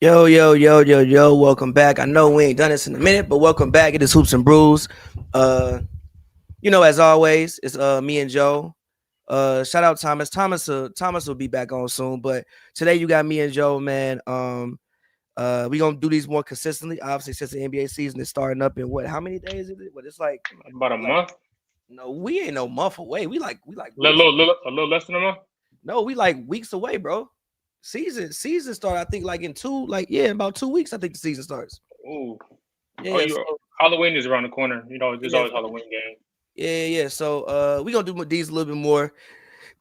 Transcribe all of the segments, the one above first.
Yo, yo, yo, yo, yo, welcome back. I know we ain't done this in a minute, but welcome back. It is Hoops and Brews. Uh, as always, it's me and Joe. Shout out Thomas. Thomas will be back on soon, but today you got me and Joe, man. We gonna do these more consistently. Obviously, since the NBA season is starting up in how many days is it? But it's like about a month. No, we ain't no month away. We like a little less than a month. No, we like weeks away, bro. Season start. I think like in about 2 weeks. I think the season starts. Ooh, yeah. Halloween is around the corner. There's always Halloween game. Yeah. So we gonna do these a little bit more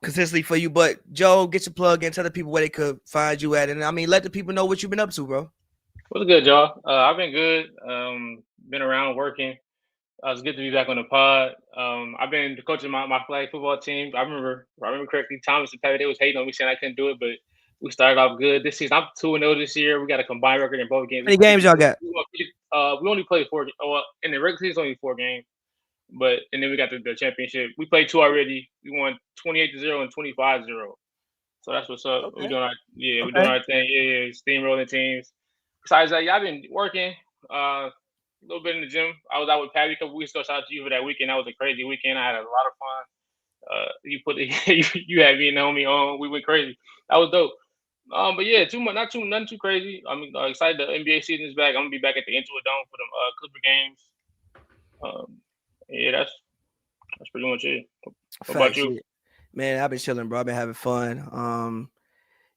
consistently for you. But Joe, get your plug in. Tell the people where they could find you at, and I mean, let the people know what you've been up to, bro. What's good, y'all? I've been good. Been around working. It's good to be back on the pod. I've been coaching my flag football team. I remember correctly, Thomas and Pavy, they was hating on me saying I couldn't do it, but we started off good this season. I'm 2-0 this year. We got a combined record in both games. How many games y'all got? We only played 4. Well, in the regular season, only 4 games. And then we got the championship. We played 2 already. We won 28-0 and 25-0. So that's what's up. Okay. We're doing we're doing our thing. Yeah, steamrolling teams. Besides that, I've been working a little bit in the gym. I was out with Pavy a couple weeks ago. Shout out to you for that weekend. That was a crazy weekend. I had a lot of fun. You had me and Naomi on. We went crazy. That was dope. But yeah, nothing too crazy. I'm excited. The NBA season is back. I'm gonna be back at the Intuit Dome for the Clipper games. Yeah, that's pretty much it. What about you? Man, I've been chilling, bro. I've been having fun.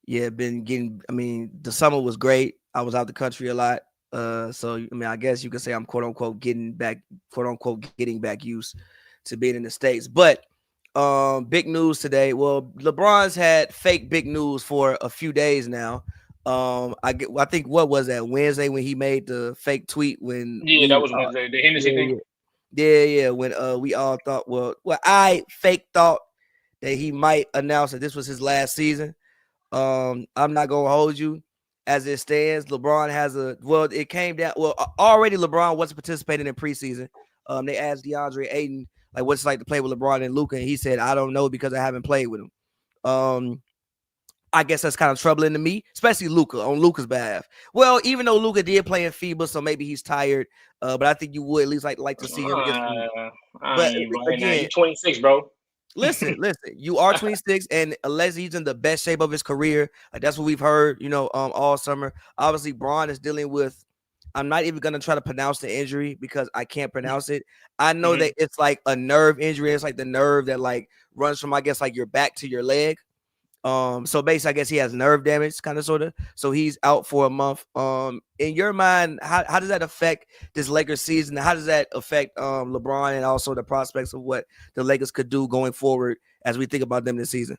Been getting. I mean, the summer was great. I was out the country a lot. So I mean, I guess you could say I'm quote unquote getting back used to being in the States. But big news today. Well, LeBron's had fake big news for a few days now. I think what was that, Wednesday, when he made the fake tweet when that was Wednesday, the Hennessy thing. Yeah. When we all thought, I fake thought that he might announce that this was his last season. I'm not gonna hold you. As it stands, LeBron has it came down. Well, already LeBron wasn't participating in preseason. They asked DeAndre Ayton, like, what's it like to play with LeBron and Luka, and he said, I don't know because I haven't played with him. I guess that's kind of troubling to me, especially Luka, on Luka's behalf. Well, even though Luka did play in FIBA, so maybe he's tired, but I think you would at least like to see him against FIBA. But again, you're 26, bro. Listen, you are 26, and unless he's in the best shape of his career, like that's what we've heard, all summer. Obviously, Braun is dealing with, I'm not even going to try to pronounce the injury because I can't pronounce it. I know that it's like a nerve injury. It's like the nerve that like runs from, I guess, like your back to your leg. So basically, I guess he has nerve damage, kind of, sort of. So he's out for a month. In your mind, how does that affect this Lakers season? How does that affect LeBron and also the prospects of what the Lakers could do going forward as we think about them this season?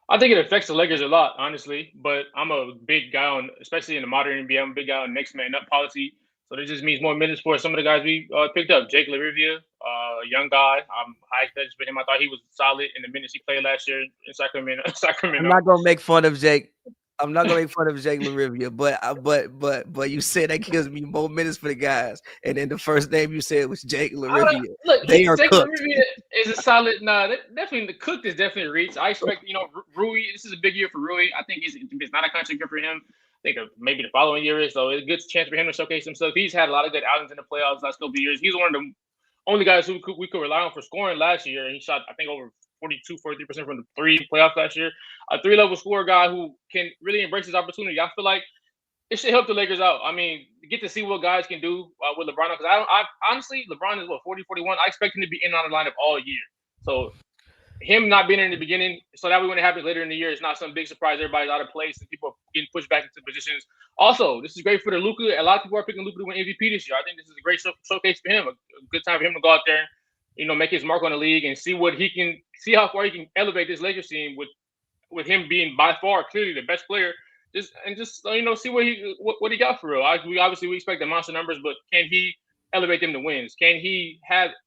I think it affects the Lakers a lot, honestly. But I'm a big guy especially in the modern NBA, I'm a big guy on next man up policy. So this just means more minutes for some of the guys we picked up. Jake LaRivia, a young guy. I'm high expectations for him. I thought he was solid in the minutes he played last year in Sacramento. I'm not gonna make fun of Jake. I'm not gonna make fun of Jake LaRivia, but you said that gives me more minutes for the guys, and then the first name you said was Jake LaRivia. They are Jake cooked. LaRivia is a solid. Definitely the cooked is definitely reached. I expect Rui. This is a big year for Rui. I think it's not a contract year for him. I think maybe the following year is, so it's a good chance for him to showcase himself. He's had a lot of good outings in the playoffs the last couple of years. He's one of the only guys who we could rely on for scoring last year. He shot, I think, over 43% from the 3 playoffs last year. A 3-level scorer guy who can really embrace his opportunity. I feel like it should help the Lakers out. I mean, get to see what guys can do with LeBron. Because I honestly, LeBron is 40, 41. I expect him to be in on the lineup all year. So him not being in the beginning, so that way when it happens later in the year, it's not some big surprise. Everybody's out of place and people are getting pushed back into positions. Also, this is great for the Luka. A lot of people are picking Luka to win MVP this year. I think this is a great showcase for him. A good time for him to go out there and make his mark on the league and see how far he can elevate this Lakers team with him being by far clearly the best player. Just see what he got for real. We expect the monster numbers, but can he elevate them to wins? Can he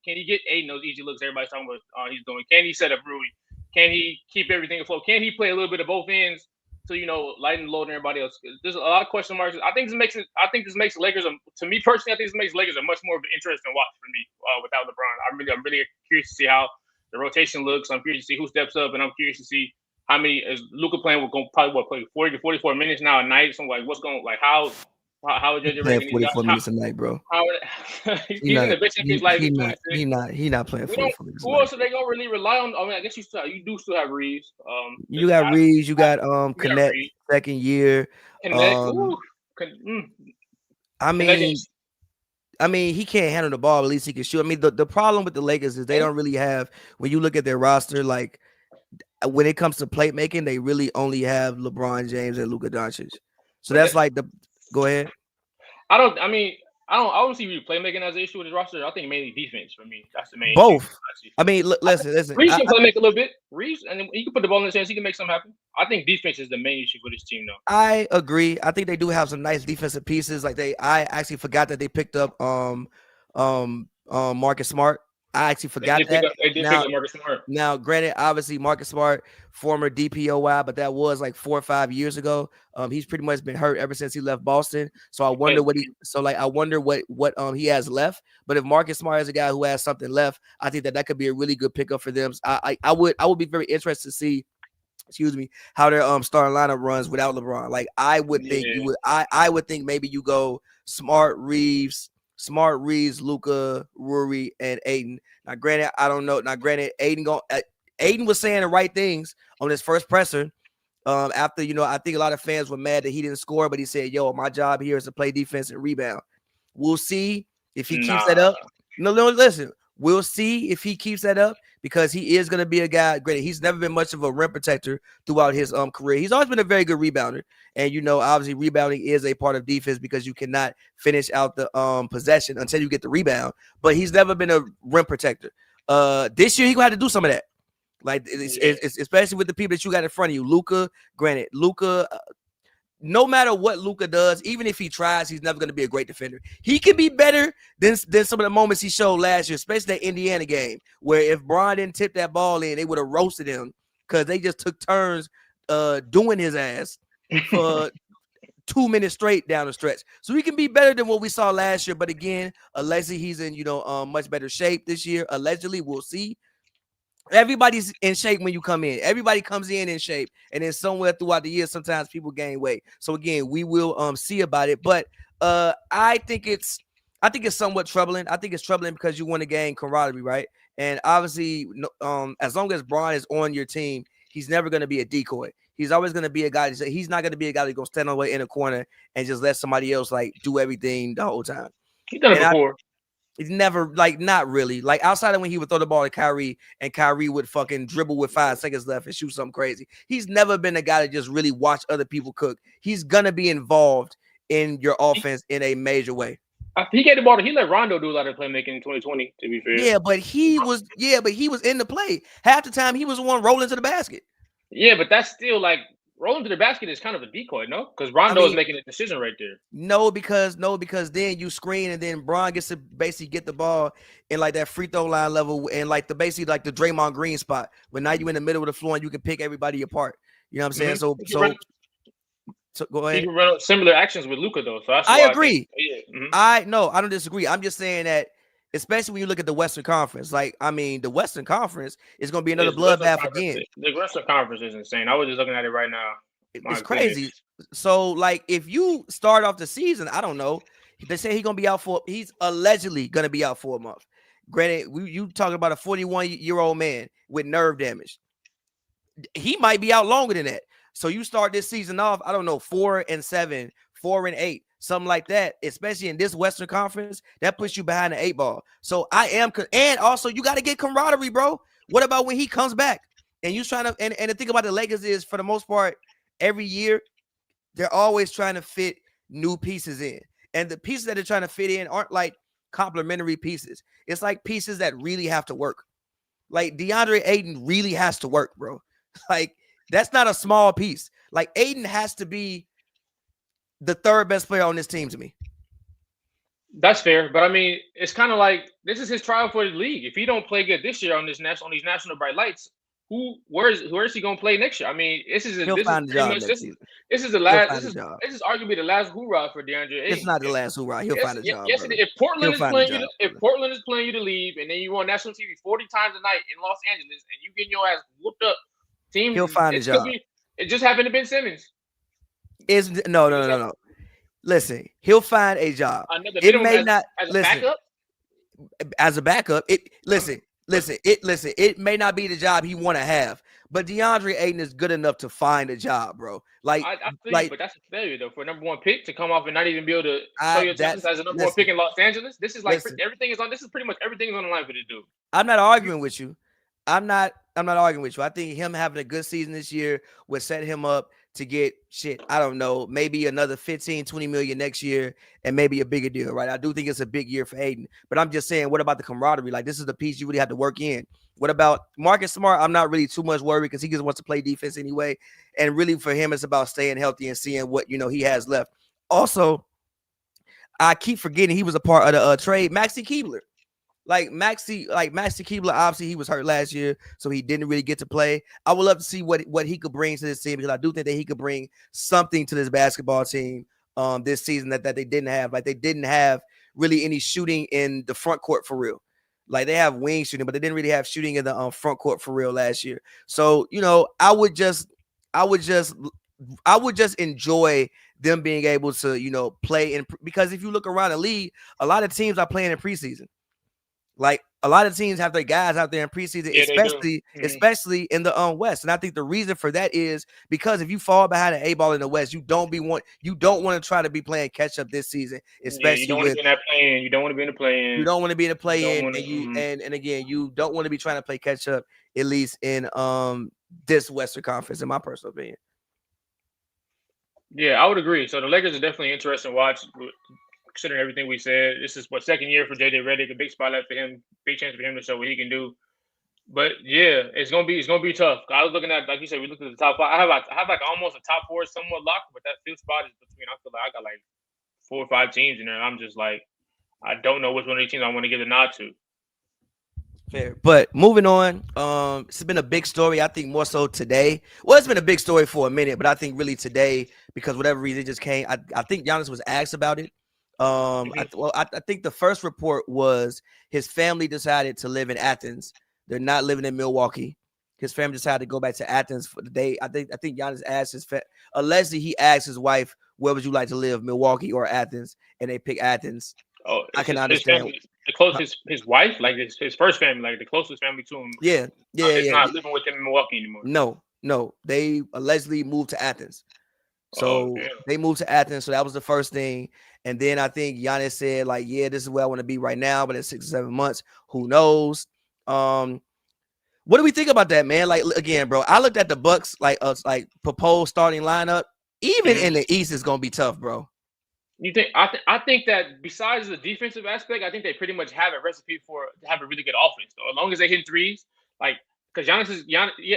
get Aiden those easy looks everybody's talking about he's doing? Can he set up Rui? Can he keep everything afloat? Can he play a little bit of both ends to lighten the load on everybody else? There's a lot of question marks. I think this makes the Lakers, to me personally, I think this makes the Lakers a much more of an interesting watch for me without LeBron. I'm really curious to see how the rotation looks. I'm curious to see who steps up, and I'm curious to see how many is Luka playing? We're going to probably play 40 to 44 minutes now a night. So like, what's going like how is JJ Playing ranking these guys? 44 minutes a night, bro. He's in the bench increase like he's 26. He not playing 44 minutes. Who else are they gonna really rely on? I mean, I guess you do still have Reeves. You got Reeves, you got Connect second year. I mean, he can't handle the ball. At least he can shoot. I mean, the problem with the Lakers is they don't really have. When you look at their roster, like when it comes to plate making, they really only have LeBron James and Luka Doncic. So that's like the. Go ahead. I don't see really playmaking as an issue with his roster. I think mainly defense for me. That's the main both. Issue. I mean, listen. Reeves can play make a little bit. Reeves, and he can put the ball in his hands. He can make something happen. I think defense is the main issue for this team, though. I agree. I think they do have some nice defensive pieces. Like I actually forgot that they picked up Marcus Smart. I actually forgot that. They did pick up Marcus Smart. Now, granted, obviously Marcus Smart, former DPOY, but that was like 4 or 5 years ago. He's pretty much been hurt ever since he left Boston. So I wonder what he has left. But if Marcus Smart is a guy who has something left, I think that could be a really good pickup for them. I would be very interested to see, how their starting lineup runs without LeBron. Like I would think I would think maybe you go Smart, Reeves, Luka, Ruri, and Aiden. Now, granted, I don't know. Now, granted, Aiden was saying the right things on his first presser. After I think a lot of fans were mad that he didn't score, but he said, "Yo, my job here is to play defense and rebound." We'll see if he keeps that up. No, listen. We'll see if he keeps that up because he is going to be a guy. Granted, he's never been much of a rim protector throughout his career. He's always been a very good rebounder, and obviously rebounding is a part of defense because you cannot finish out the possession until you get the rebound. But he's never been a rim protector. This year he gonna have to do some of that, like it's especially with the people that you got in front of you. Luka, granted, no matter what Luka does, even if he tries, he's never going to be a great defender. He can be better than some of the moments he showed last year, especially that Indiana game, where if Bron didn't tip that ball in, they would have roasted him because they just took turns doing his ass for 2 minutes straight down the stretch. So he can be better than what we saw last year. But again, allegedly he's in much better shape this year. Allegedly, we'll see. Everybody's in shape when you come in. Everybody comes in shape, and then somewhere throughout the year, sometimes people gain weight. So again, we will see about it. But I think it's somewhat troubling. I think it's troubling because you want to gain camaraderie, right? And obviously, as long as Bron is on your team, he's never going to be a decoy. He's always going to be a guy. He's not going to be a guy that's going to stand away in a corner and just let somebody else like do everything the whole time. He's done it before. He's never not really outside of when he would throw the ball to Kyrie and Kyrie would fucking dribble with 5 seconds left and shoot something crazy. He's never been a guy to just really watch other people cook. He's gonna be involved in your offense in a major way. He gave the ball. He let Rondo do a lot of playmaking in 2020. To be fair, yeah, but he was in the play. Half the time he was the one rolling to the basket. Yeah, but that's still like rolling to the basket is kind of a decoy, no? Because Rondo is making a decision right there. No, because then you screen and then Bron gets to basically get the ball in like that free throw line level and like the Draymond Green spot. But now you're in the middle of the floor and you can pick everybody apart. You know what I'm saying? Mm-hmm. So go ahead. He can run similar actions with Luka though. So that's I agree. I don't disagree. I'm just saying that. Especially when you look at the Western Conference. Like, I mean, the Western Conference is going to be another bloodbath again. The Western Conference is insane. I was just looking at it right now. It's crazy. So, like, if you start off the season, I don't know. They say he's allegedly going to be out for a month. Granted, you talking about a 41-year-old man with nerve damage. He might be out longer than that. So you start this season off, I don't know, 4-7, 4-8. Something like that, especially in this Western Conference, that puts you behind the 8 ball. So and also you got to get camaraderie, bro. What about when he comes back and you trying to, and the thing about the Lakers is for the most part, every year, they're always trying to fit new pieces in. And the pieces that they're trying to fit in aren't like complementary pieces. It's like pieces that really have to work. Like DeAndre Ayton really has to work, bro. Like that's not a small piece. Like Ayton has to be the third best player on this team to me. That's fair, but I mean, it's kind of like this is his trial for the league. If he don't play good this year on these national bright lights, where is he going to play next year? I mean, this is the last. This is arguably the last hoorah for DeAndre. It's not the last hoorah. He'll find a job. Yes, if Portland is playing you to leave, and then you on national TV 40 times a night in Los Angeles, and you getting your ass whooped up team. He'll find a job. It just happened to Ben Simmons. No. Listen, he'll find a job. Another It may as not a listen backup. As a backup. It may not be the job he want to have, but DeAndre Ayton is good enough to find a job, bro. Like, I feel you, but that's a failure though for a number one pick to come off and not even be able to show your talents as a number one pick in Los Angeles. This is like everything is on. This is pretty much everything is on the line for this dude. I'm not arguing with you. I'm not arguing with you. I think him having a good season this year would set him up to get I don't know, maybe another 15, 20 million next year and maybe a bigger deal, right? I do think it's a big year for Ayton, but I'm just saying, what about the camaraderie? Like, this is the piece you really have to work in. What about Marcus Smart? I'm not really too much worried because he just wants to play defense anyway. And really for him, it's about staying healthy and seeing what, he has left. Also, I keep forgetting he was a part of the trade, Maxi Keebler. Maxi Keebler, obviously he was hurt last year, so he didn't really get to play. I would love to see what he could bring to this team, because I do think that he could bring something to this basketball team this season that they didn't have. Like, they didn't have really any shooting in the front court for real. Like, they have wing shooting, but they didn't really have shooting in the front court for real last year. So, I would just enjoy them being able to, play in, because if you look around the league, a lot of teams are playing in preseason. Like, a lot of teams have their guys out there in preseason, especially in the West. And I think the reason for that is because if you fall behind an A-ball in the West, you don't want to try to be playing catch up this season, especially you don't want to be in that play-in. You don't want to be in the play-in. You don't want to be in the play-in, and again, you don't want to be trying to play catch up, at least in this Western Conference, in my personal opinion. Yeah, I would agree. So the Lakers are definitely interesting to watch. Considering everything we said, this is second year for JJ Redick, a big spotlight for him, big chance for him to show what he can do. But yeah, it's gonna be tough. I was looking at, like you said, we looked at the top five. I have almost a top four somewhat locked, but that fifth spot is between. I feel like I got like 4 or 5 teams in there, and I'm just like, I don't know which one of these teams I want to give the nod to. Fair. But moving on, it's been a big story. I think more so today. Well, it's been a big story for a minute, but I think really today, because whatever reason it just came. I think Giannis was asked about it. I think the first report was his family decided to live in Athens. They're not living in Milwaukee. His family decided to go back to Athens for the day. I think Giannis asked allegedly he asked his wife, "Where would you like to live, Milwaukee or Athens?" And they pick Athens. Oh, I can understand. The closest, his wife, like his first family, like the closest family to him. Yeah. Not living with him in Milwaukee anymore. No, they allegedly moved to Athens. So they moved to Athens. So that was the first thing. And then I think Giannis said, like, yeah, this is where I want to be right now, but in 6 or 7 months, who knows? What do we think about that, man? Like, again, bro, I looked at the Bucks, like proposed starting lineup. Even in the East, it's gonna be tough, bro. You think? I think that besides the defensive aspect, I think they pretty much have a recipe to have a really good offense, though. As long as they hit threes, like, because Giannis,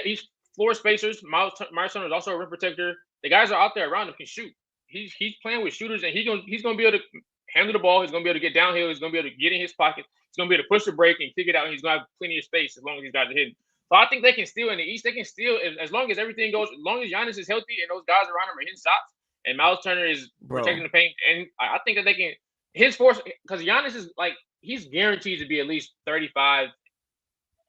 he's floor spacers. Miles Turner is also a rim protector. The guys are out there around him can shoot. He's playing with shooters, and he's gonna be able to handle the ball. He's gonna be able to get downhill. He's gonna be able to get in his pocket. He's gonna be able to push the break and kick it out. And he's gonna have plenty of space as long as these guys are hitting. So I think they can steal in the East. They can steal as long as everything goes. As long as Giannis is healthy and those guys around him are hitting shots, and Miles Turner is protecting the paint. And I think that they can his force, because Giannis is like, he's guaranteed to be at least 35,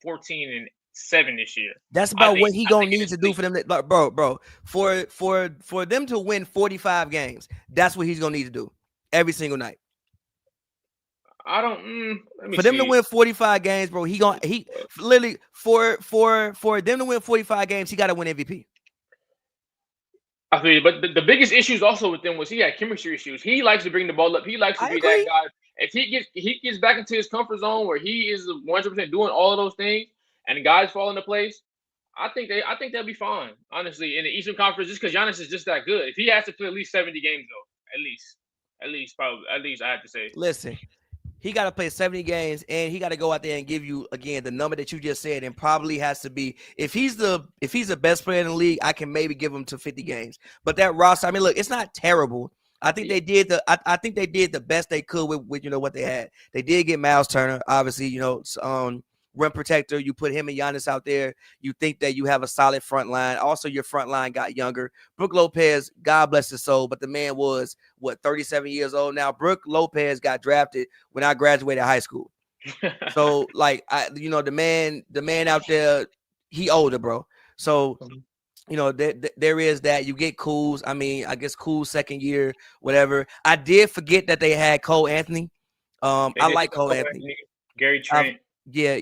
14, and 7 this year. That's about what he gonna need to do for them. Bro, for them to win 45 games, that's what he's gonna need to do every single night. I don't. For them to win 45 games, bro, he literally for them to win 45 games, he got to win MVP. I feel you, but the biggest issues also with them was he had chemistry issues. He likes to bring the ball up. He likes to be that guy. If he gets back into his comfort zone where he is 100% doing all of those things, and the guys fall into place, I think they'll be fine. Honestly, in the Eastern Conference, just because Giannis is just that good. If he has to play at least 70 games, though, at least I have to say. Listen, he got to play 70 games, and he got to go out there and give you, again, the number that you just said, and probably has to be, if he's the best player in the league, I can maybe give him to 50 games. But that roster, I mean, look, it's not terrible. I think they did the best they could with what they had. They did get Miles Turner, obviously, rim protector. You put him and Giannis out there. You think that you have a solid front line. Also, your front line got younger. Brook Lopez, God bless his soul, but the man was 37 years old now. Brook Lopez got drafted when I graduated high school. So, like, the man out there, he older, bro. So there is that. You get Cool's. I mean, I guess Cool's second year, whatever. I did forget that they had Cole Anthony. I like Cole Anthony. Gary Trent. Yeah.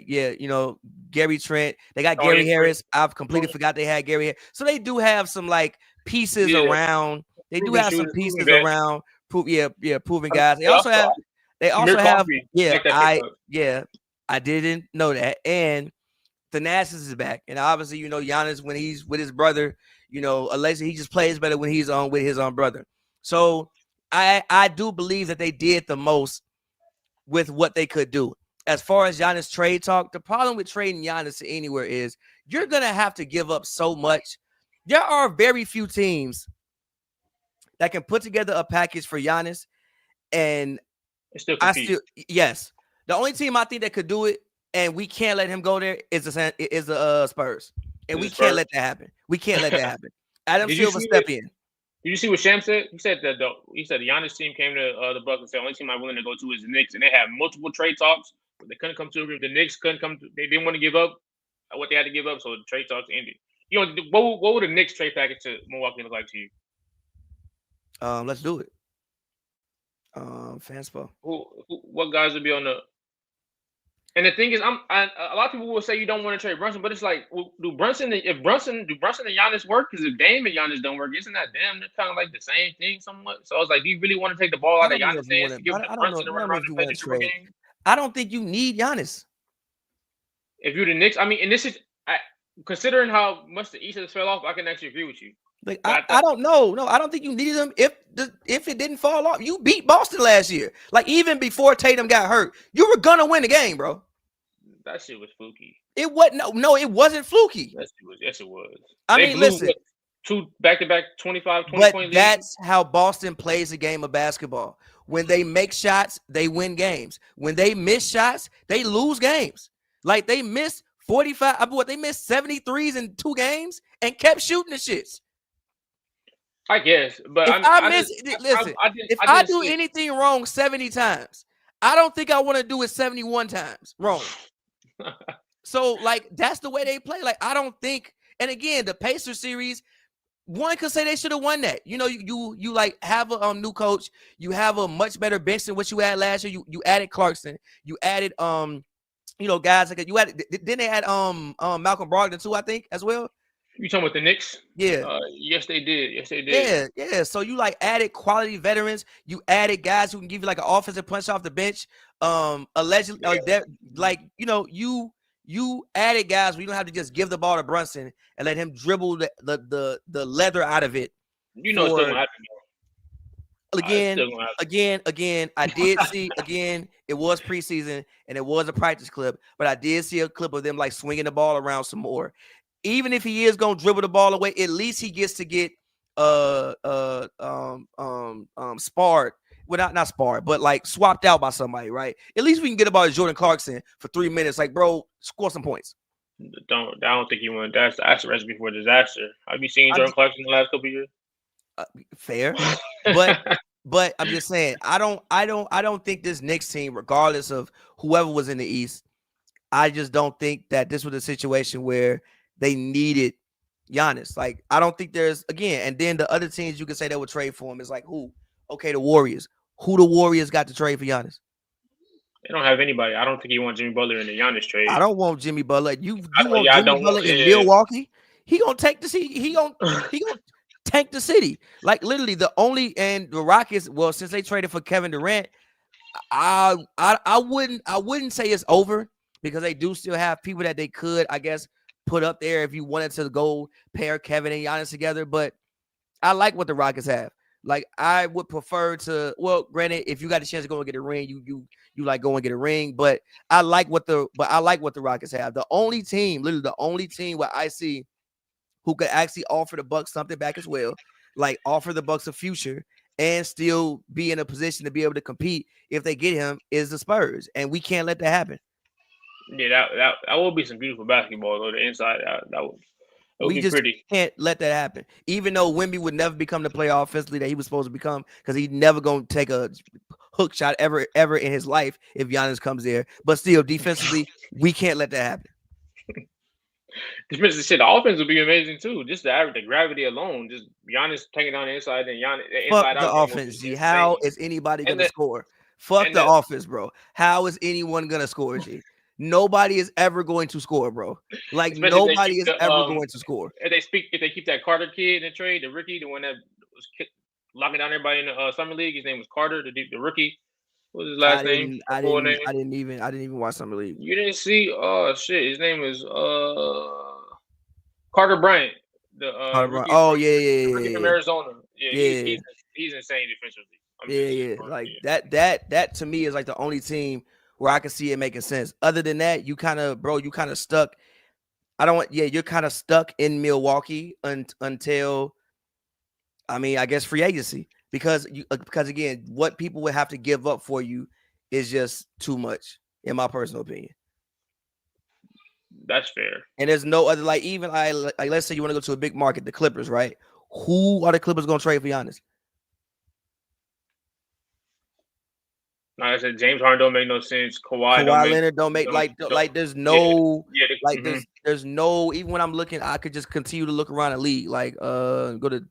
Gary Trent. They got Tony Gary Harris. I've completely forgot they had Gary Harris. So they do have some like pieces around. They do have some pieces around. Proven guys. They also have. I didn't know that. And Thanasis is back, and obviously, Giannis, when he's with his brother, allegedly he just plays better when he's on with his own brother. So I do believe that they did the most with what they could do. As far as Giannis trade talk, the problem with trading Giannis to anywhere is you're gonna have to give up so much. There are very few teams that can put together a package for Giannis, and yes, the only team I think that could do it. And we can't let him go there. Is the Spurs, and we can't let that happen. We can't let that happen. Adam Silver step in. Did you see what Sham said? He said that the Giannis team came to the Bucks and said the only team I'm willing to go to is the Knicks, and they had multiple trade talks, but they couldn't come to agreement. The Knicks couldn't come. They didn't want to give up what they had to give up, so the trade talks ended. What would the Knicks trade package to Milwaukee look like to you? Let's do it. Fanspo. What guys would be on the? And the thing is, a lot of people will say you don't want to trade Brunson, but it's like, do Brunson and Giannis work? Because if Dame and Giannis don't work, isn't that damn kind of like the same thing somewhat? So I was like, do you really want to take the ball out of Giannis' hands to give Brunson to run around and play the super game? I don't think you need Giannis. If you're the Knicks, I mean, and this is considering how much the East has fell off, I can actually agree with you. Like I don't know. No, I don't think you needed him. If it didn't fall off, you beat Boston last year. Like even before Tatum got hurt, you were gonna win the game, bro. That shit was fluky. It wasn't. No, it wasn't fluky. Yes, it was. I mean, listen, 2 back-to-back 25, 20 but point that's how Boston plays the game of basketball. When they make shots, they win games. When they miss shots, they lose games. Like they missed 45. They missed 73s in 2 games and kept shooting the shits. I guess, but if I do anything wrong 70 times, I don't think I want to do it 71 times wrong. So, like, that's the way they play. Like, I don't think, and again, the Pacers series, one could say they should have won that. You like have a new coach, you have a much better bench than what you had last year. You added Clarkson, you added guys like you added. Then they had Malcolm Brogdon too, I think, as well. You talking about the Knicks? Yeah. Yes, they did. Yeah. So you like added quality veterans. You added guys who can give you like an offensive punch off the bench. Allegedly, you added guys where you don't have to just give the ball to Brunson and let him dribble the leather out of it. It's still gonna happen. Again, I did see, it was preseason and it was a practice clip, but I did see a clip of them like swinging the ball around some more. Even if he is going to dribble the ball away, at least he gets to get sparred. Well, not sparred, but like swapped out by somebody, right? At least we can get about Jordan Clarkson for 3 minutes. Like, bro, score some points. I don't think you want. That's a recipe for disaster. Have you seen Jordan Clarkson in the last couple of years? Fair, but I'm just saying, I don't think this Knicks team, regardless of whoever was in the East, I just don't think that this was a situation where they needed Giannis. Like, I don't think there's, again, and then the other teams you can say that would trade for him is like who? Okay, the Warriors. Who the Warriors got to trade for Giannis? They don't have anybody. I don't think you want Jimmy Butler in the Giannis trade. I don't want Jimmy Butler. You want Jimmy Butler in Milwaukee? He gonna take the city. He gonna tank the city. Like literally the Rockets. Well, since they traded for Kevin Durant, I wouldn't say it's over because they do still have people that they could, I guess, put up there if you wanted to go pair Kevin and Giannis together. But I like what the Rockets have. Like, I would prefer to, well, granted, if you got a chance to go and get a ring, you like go and get a ring. But I like what the Rockets have. The only team where I see who could actually offer the Bucks something back as well, like offer the Bucks a future and still be in a position to be able to compete if they get him, is the Spurs. And we can't let that happen. Yeah, that will be some beautiful basketball though. The inside, that would be pretty. Can't let that happen. Even though Wemby would never become the player offensively that he was supposed to become, because he's never going to take a hook shot ever in his life if Giannis comes there. But still, defensively, we can't let that happen. Defensive shit. The offense would be amazing too. Just the gravity alone. Just Giannis taking down the inside and the Fuck inside the out game will offense, be G. How insane. is anybody And gonna the score? Fuck and the the offense, bro. How is anyone gonna score, G? Nobody is ever going to score, bro. Like especially if they keep nobody is the ever going to score. if they keep that Carter kid in the trade, the rookie, the one that was locking down everybody in the summer league. His name was Carter, the rookie. What was his last name? Or full name? I didn't even watch Summer League. You didn't see? Oh shit! His name is Carter Bryant, the Oh yeah, rookie from yeah, Arizona. Yeah, yeah, yeah, he's insane defensively. I'm yeah, just yeah. yeah. Like that to me is like the only team where I can see it making sense. Other than that, you kind of stuck. I don't want. Yeah, you're kind of stuck in Milwaukee until, I mean, I guess free agency, because again, what people would have to give up for you is just too much, in my personal opinion. That's fair. And there's no other, like, even like let's say you want to go to a big market, the Clippers, right? Who are the Clippers gonna trade for Giannis? Like I said, James Harden don't make no sense. Kawhi don't make Leonard don't make like there's no there's no, even when I'm looking, I could just continue to look around the league, like go to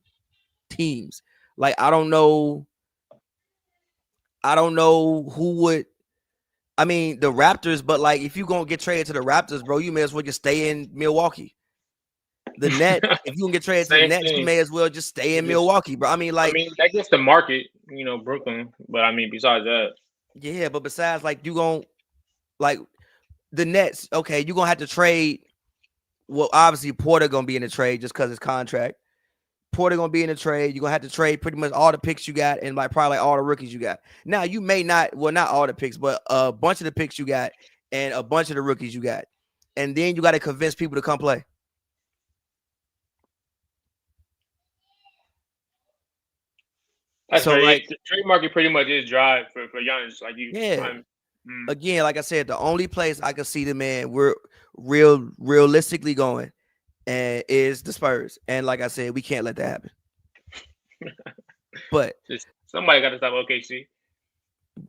teams. Like I don't know who would. I mean, the Raptors, but like if you gonna get traded to the Raptors, bro, you may as well just stay in Milwaukee. The Nets, if you gonna get traded to the Same Nets, you thing. may as well just stay in Milwaukee, bro. I mean, that gets the market, Brooklyn. But I mean, besides that, yeah, but besides, like, you gonna, like, the Nets, okay, you're gonna have to trade. Well, obviously Porter gonna be in the trade just because his contract. Porter gonna be in the trade. You're gonna have to trade pretty much all the picks you got and like probably like all the rookies you got. Now you may not, well, not all the picks, but a bunch of the picks you got and a bunch of the rookies you got, and then you got to convince people to come play. that's So very like, the trade market pretty much is dry for Giannis. Like yeah. Again, like I said, the only place I can see the man we're realistically going and is the Spurs. And like I said, we can't let that happen. But somebody got to stop OKC.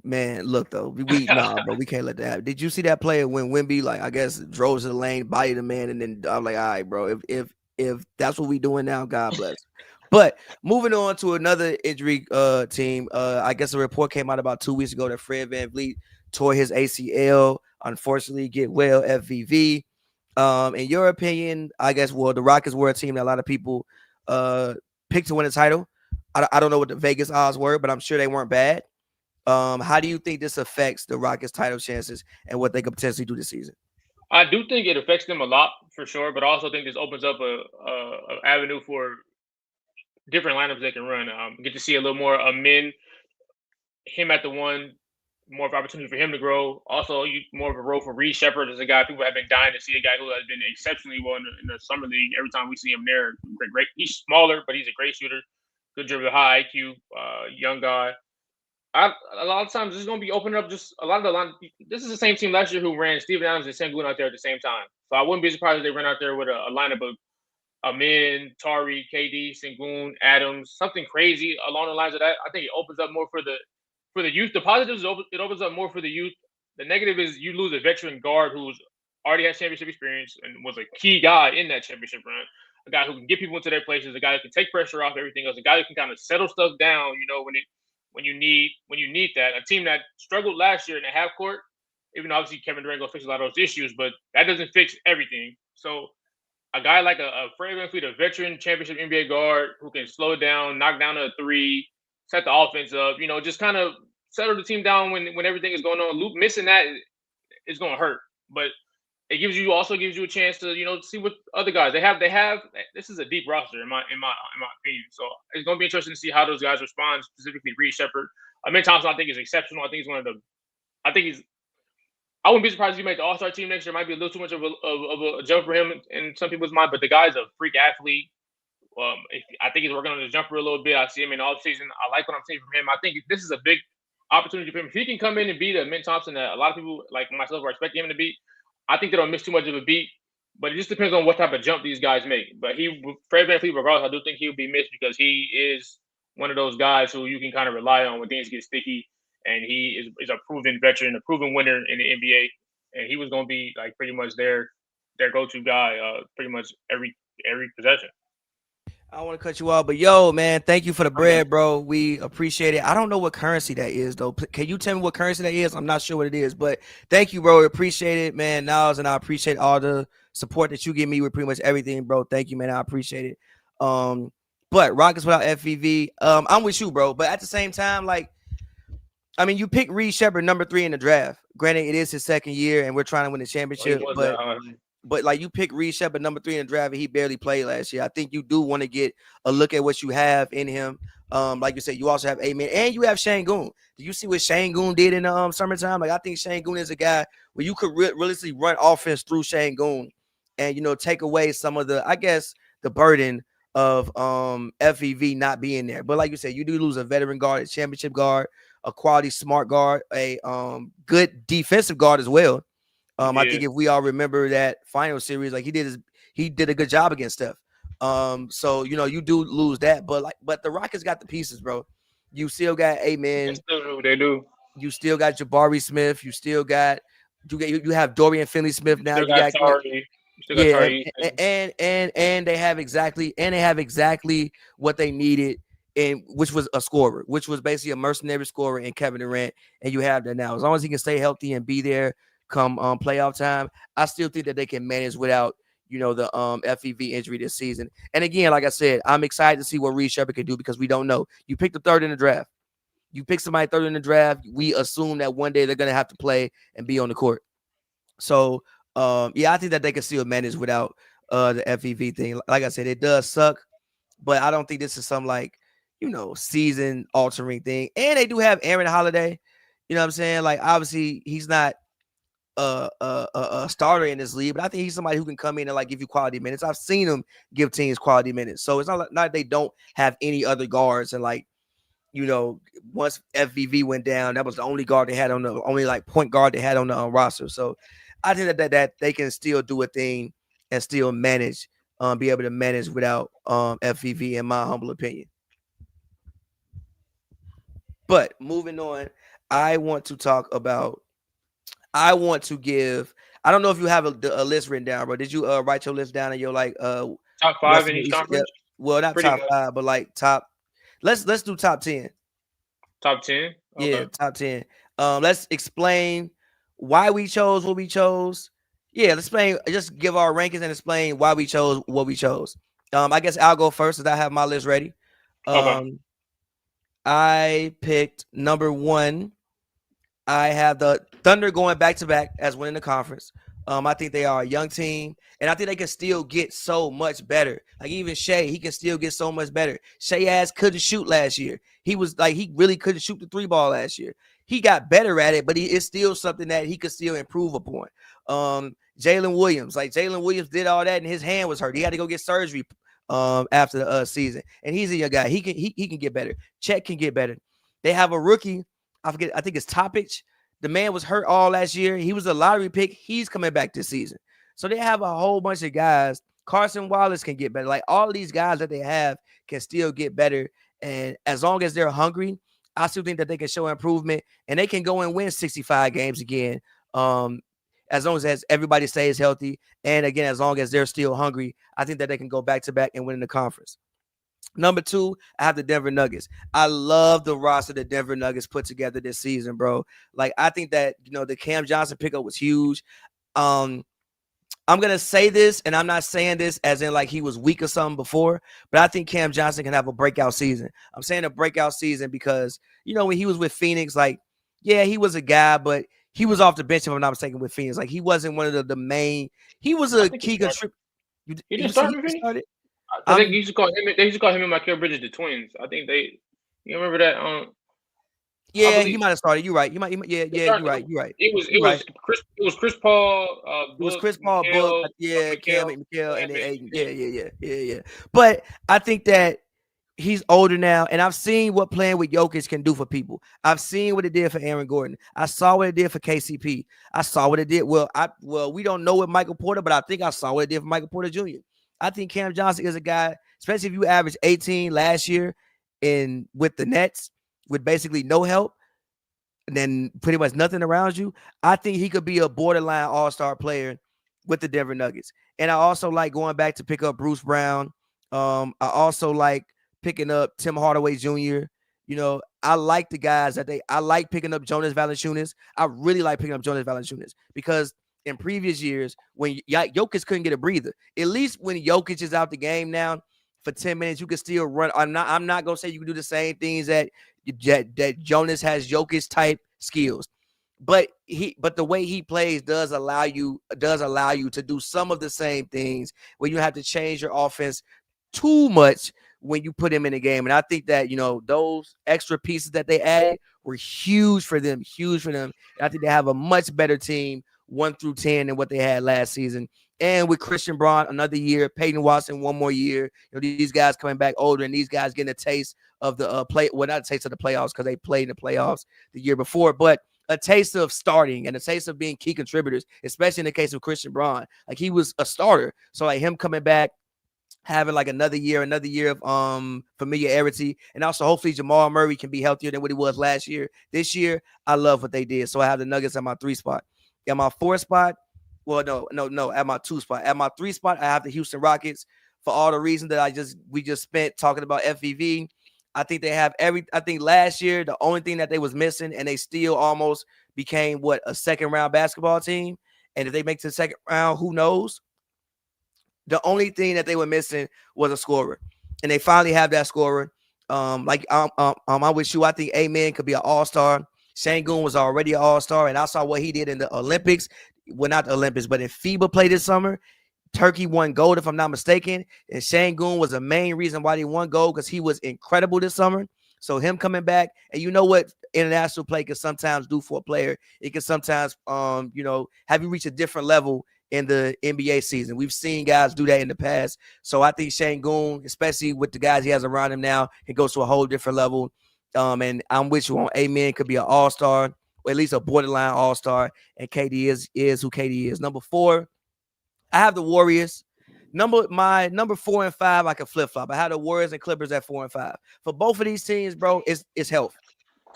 Man, look though, nah, bro, we can't let that happen. Did you see that player when Wemby, like, I guess, drove to the lane, bodied the man, and then I'm like, all right, bro, if that's what we doing now, God bless. But moving on to another injury team, I guess a report came out about 2 weeks ago that Fred VanVleet tore his ACL. Unfortunately, get well, FVV. In your opinion, I guess, well, the Rockets were a team that a lot of people picked to win the title. I don't know what the Vegas odds were, but I'm sure they weren't bad. How do you think this affects the Rockets' title chances and what they could potentially do this season? I do think it affects them a lot for sure, but I also think this opens up a avenue for different lineups they can run. Get to see a little more men, him at the one, more of an opportunity for him to grow. Also, more of a role for Reed Shepard as a guy people have been dying to see, a guy who has been exceptionally well in the summer league. Every time we see him there, great. He's smaller, but he's a great shooter, good dribble, high IQ, young guy. A lot of times this is going to be opening up just a lot of the line. This is the same team last year who ran Steven Adams and Sengun out there at the same time. So I wouldn't be surprised if they ran out there with a lineup of Amin, Tari, KD, Sengun, Adams, something crazy along the lines of that. I think it opens up more for the youth. The positives, it opens up more for the youth. The negative is you lose a veteran guard who's already has championship experience and was a key guy in that championship run. A guy who can get people into their places, a guy who can take pressure off everything else, a guy who can kind of settle stuff down, when you need that. A team that struggled last year in the half court, even though obviously Kevin Durant gonna fix a lot of those issues, but that doesn't fix everything. So a guy like a Fred VanVleet, a veteran championship NBA guard who can slow it down, knock down a three, set the offense up, just kind of settle the team down when everything is going on. Luke missing that is going to hurt, but it also gives you a chance to see what other guys they have. This is a deep roster in my opinion. So it's going to be interesting to see how those guys respond. Specifically, Reed Shepard, Amin Thompson, I think is exceptional. I think he's one of the. I think he's. I wouldn't be surprised if he made the All-Star team next year. It might be a little too much of a jump for him in some people's mind, but the guy's a freak athlete. I think he's working on his jumper a little bit. I see him in the offseason. I like what I'm seeing from him. I think this is a big opportunity for him. If he can come in and be the Amin Thompson that a lot of people like myself are expecting him to be, I think they don't miss too much of a beat. But it just depends on what type of jump these guys make. But Fred VanVleet, regardless, I do think he'll be missed because he is one of those guys who you can kind of rely on when things get sticky. And he is a proven veteran, a proven winner in the NBA. And he was going to be like pretty much their their go-to guy pretty much every possession. I don't want to cut you off, but yo, man, thank you for the bread, bro. We appreciate it. I don't know what currency that is, though. Can you tell me what currency that is? I'm not sure what it is, but thank you, bro. We appreciate it, man. Niles, and I appreciate all the support that you give me with pretty much everything, bro. Thank you, man. I appreciate it. But Rockets without FVV, I'm with you, bro. But at the same time, like, I mean, you pick Reed Shepard number 3 in the draft. Granted, it is his second year, and we're trying to win the championship, but like you pick Reed Shepard number 3 in the draft, and he barely played last year. I think you do want to get a look at what you have in him. Like you said, you also have Amen, and you have Shane Goon. Do you see what Shane Goon did in the summertime? Like I think Shane Goon is a guy where you could realistically run offense through Shane Goon, and take away some of the, I guess, the burden of FEV not being there. But like you said, you do lose a veteran guard, a championship guard, a quality smart guard, a good defensive guard as well. I think if we all remember that final series, like he did a good job against Steph. So you do lose that, but the Rockets got the pieces, bro. You still got Amen. They do. You still got Jabari Smith. You still got you have Dorian Finney-Smith now. You got Tari. And they have exactly what they needed, and which was a scorer, which was basically a mercenary scorer in Kevin Durant, and you have that now. As long as he can stay healthy and be there come playoff time, I still think that they can manage without the FEV injury this season. And again, like I said, I'm excited to see what Reed Shepard can do because we don't know. You picked the 3rd in the draft. You pick somebody 3rd in the draft. We assume that one day they're gonna have to play and be on the court. So I think that they can still manage without the FEV thing. Like I said, it does suck, but I don't think this is some season altering thing. And they do have Aaron Holiday. You know what I'm saying? Like obviously he's not a starter in this league, but I think he's somebody who can come in and give you quality minutes. I've seen him give teams quality minutes, so it's not like they don't have any other guards. And once FVV went down, that was the only guard they had on the only point guard they had on the roster. So I think that they can still do a thing and still manage, be able to manage without FVV, in my humble opinion. But moving on, I want to give. I don't know if you have a list written down, bro. Did you write your list down in your top 5 in each conference? Yeah. Well, not top 5, but top. Let's do top 10. Top 10. Okay. Yeah, top 10. Let's explain why we chose what we chose. Yeah, let's explain. Just give our rankings and explain why we chose what we chose. I guess I'll go first as I have my list ready. Okay. I picked number 1. I have the Thunder going back-to-back as winning the conference. I think they are a young team, and I think they can still get so much better. Like even Shea, he can still get so much better. Shea couldn't shoot last year. He really couldn't shoot the 3 ball last year. He got better at it, but it's still something that he could still improve upon. Jalen Williams did all that, and his hand was hurt. He had to go get surgery after the season, and he's a young guy. He can get better. Chet can get better. They have a rookie. I think it's Topic. The man was hurt all last year. He was a lottery pick. He's coming back this season. So they have a whole bunch of guys. Carson Wallace can get better. Like all of these guys that they have can still get better. And as long as they're hungry, I still think that they can show improvement and they can go and win 65 games again. As long as everybody stays healthy. And again, as long as they're still hungry, I think that they can go back to back and win the conference. Number 2, I have the Denver Nuggets. I love the roster that Denver Nuggets put together this season, bro. Like, I think that, the Cam Johnson pickup was huge. I'm going to say this, and I'm not saying this as in he was weak or something before, but I think Cam Johnson can have a breakout season. I'm saying a breakout season because, when he was with Phoenix, he was a guy, but he was off the bench, if I'm not mistaken, with Phoenix. He wasn't one of the main – he was a key contributor. He didn't start with Phoenix? I think they used to call him and Michael Bridges the twins. I think you remember that? Yeah, he might have started. You're right. You're right. It was Chris Paul. It was Chris Paul, Book. Yeah, Cam McHale, and then Aiden. Yeah. But I think that he's older now, and I've seen what playing with Jokic can do for people. I've seen what it did for Aaron Gordon. I saw what it did for KCP. I saw what it did. Well, we don't know what Michael Porter, but I think I saw what it did for Michael Porter Jr. I think Cam Johnson is a guy, especially if you average 18 last year with the Nets, with basically no help, and then pretty much nothing around you. I think he could be a borderline all-star player with the Denver Nuggets. And I also like going back to pick up Bruce Brown. I also like picking up Tim Hardaway Jr. You know, I like the guys I like picking up Jonas Valanciunas. I really like picking up Jonas Valanciunas because in previous years when Jokic couldn't get a breather, at least when Jokic is out the game now for 10 minutes, you can still run. I'm not gonna say you can do the same things that Jonas has Jokic type skills. But the way he plays does allow you to do some of the same things where you have to change your offense too much when you put him in the game. And I think that, those extra pieces that they added were huge for them. And I think they have a much better team 1 through 10 than what they had last season. And with Christian Braun, another year, Peyton Watson, one more year. These guys coming back older, and these guys getting a taste of the not a taste of the playoffs because they played in the playoffs the year before, but a taste of starting and a taste of being key contributors, especially in the case of Christian Braun. Like, he was a starter. So like him coming back, having like another year of familiarity, and also hopefully Jamal Murray can be healthier than what he was last year. This year, I love what they did. So I have the Nuggets at my 3 spot. At my 4 spot, well, no, at my 2 spot. At my 3 spot, I have the Houston Rockets for all the reasons that we just spent talking about FVV. I think they have I think last year, the only thing that they was missing, and they still almost became a second round basketball team. And if they make to the second round, who knows? The only thing that they were missing was a scorer, and they finally have that scorer. I'm with you. I think Amen could be an all-star. Şengün was already an all-star, and I saw what he did in the Olympics. Well, not the Olympics, but in FIBA play this summer. Turkey won gold, if I'm not mistaken, and Şengün was the main reason why they won gold because he was incredible this summer. So him coming back, and you know what international play can sometimes do for a player. It can sometimes, have you reach a different level in the NBA season. We've seen guys do that in the past. So I think Şengün, especially with the guys he has around him now, he goes to a whole different level. And I'm with you on Amen could be an all-star, or at least a borderline all-star. And KD is who KD is. Number 4, I have the Warriors. My number 4 and 5, I can flip-flop. I have the Warriors and Clippers at 4 and 5. For both of these teams, bro, it's health.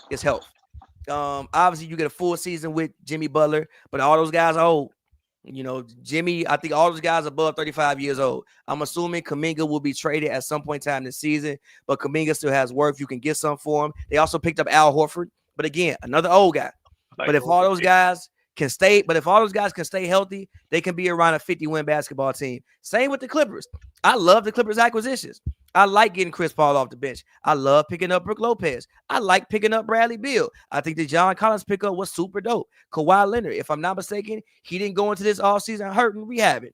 It's health. Obviously, you get a full season with Jimmy Butler, but all those guys are old. Jimmy, I think all those guys above 35 years old. I'm assuming Kuminga will be traded at some point in time this season, but Kuminga still has worth. You can get some for him. They also picked up Al Horford, but again, another old guy. But if all those guys can stay healthy, they can be around a 50-win basketball team. Same with the Clippers. I love the Clippers acquisitions. I like getting Chris Paul off the bench. I love picking up Brook Lopez. I like picking up Bradley Beal. I think the John Collins pickup was super dope. Kawhi Leonard, if I'm not mistaken, he didn't go into this offseason hurt and rehabbing.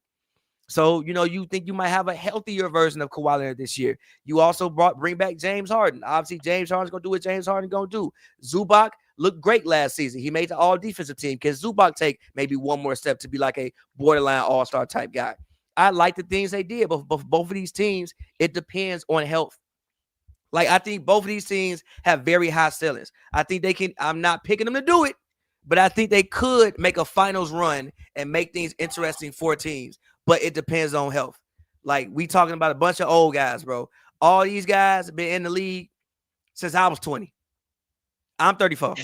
So, you think you might have a healthier version of Kawhi Leonard this year. You also bring back James Harden. Obviously, James Harden's going to do what James Harden going to do. Zubac looked great last season. He made the all-defensive team. Can Zubac take maybe one more step to be like a borderline all-star type guy? I like the things they did, but both of these teams, it depends on health. Like, I think both of these teams have very high ceilings. I think they can. I'm not picking them to do it, but I think they could make a finals run and make things interesting for teams. But it depends on health. Like, we talking about a bunch of old guys, bro. All these guys have been in the league since I was 20. I'm 34,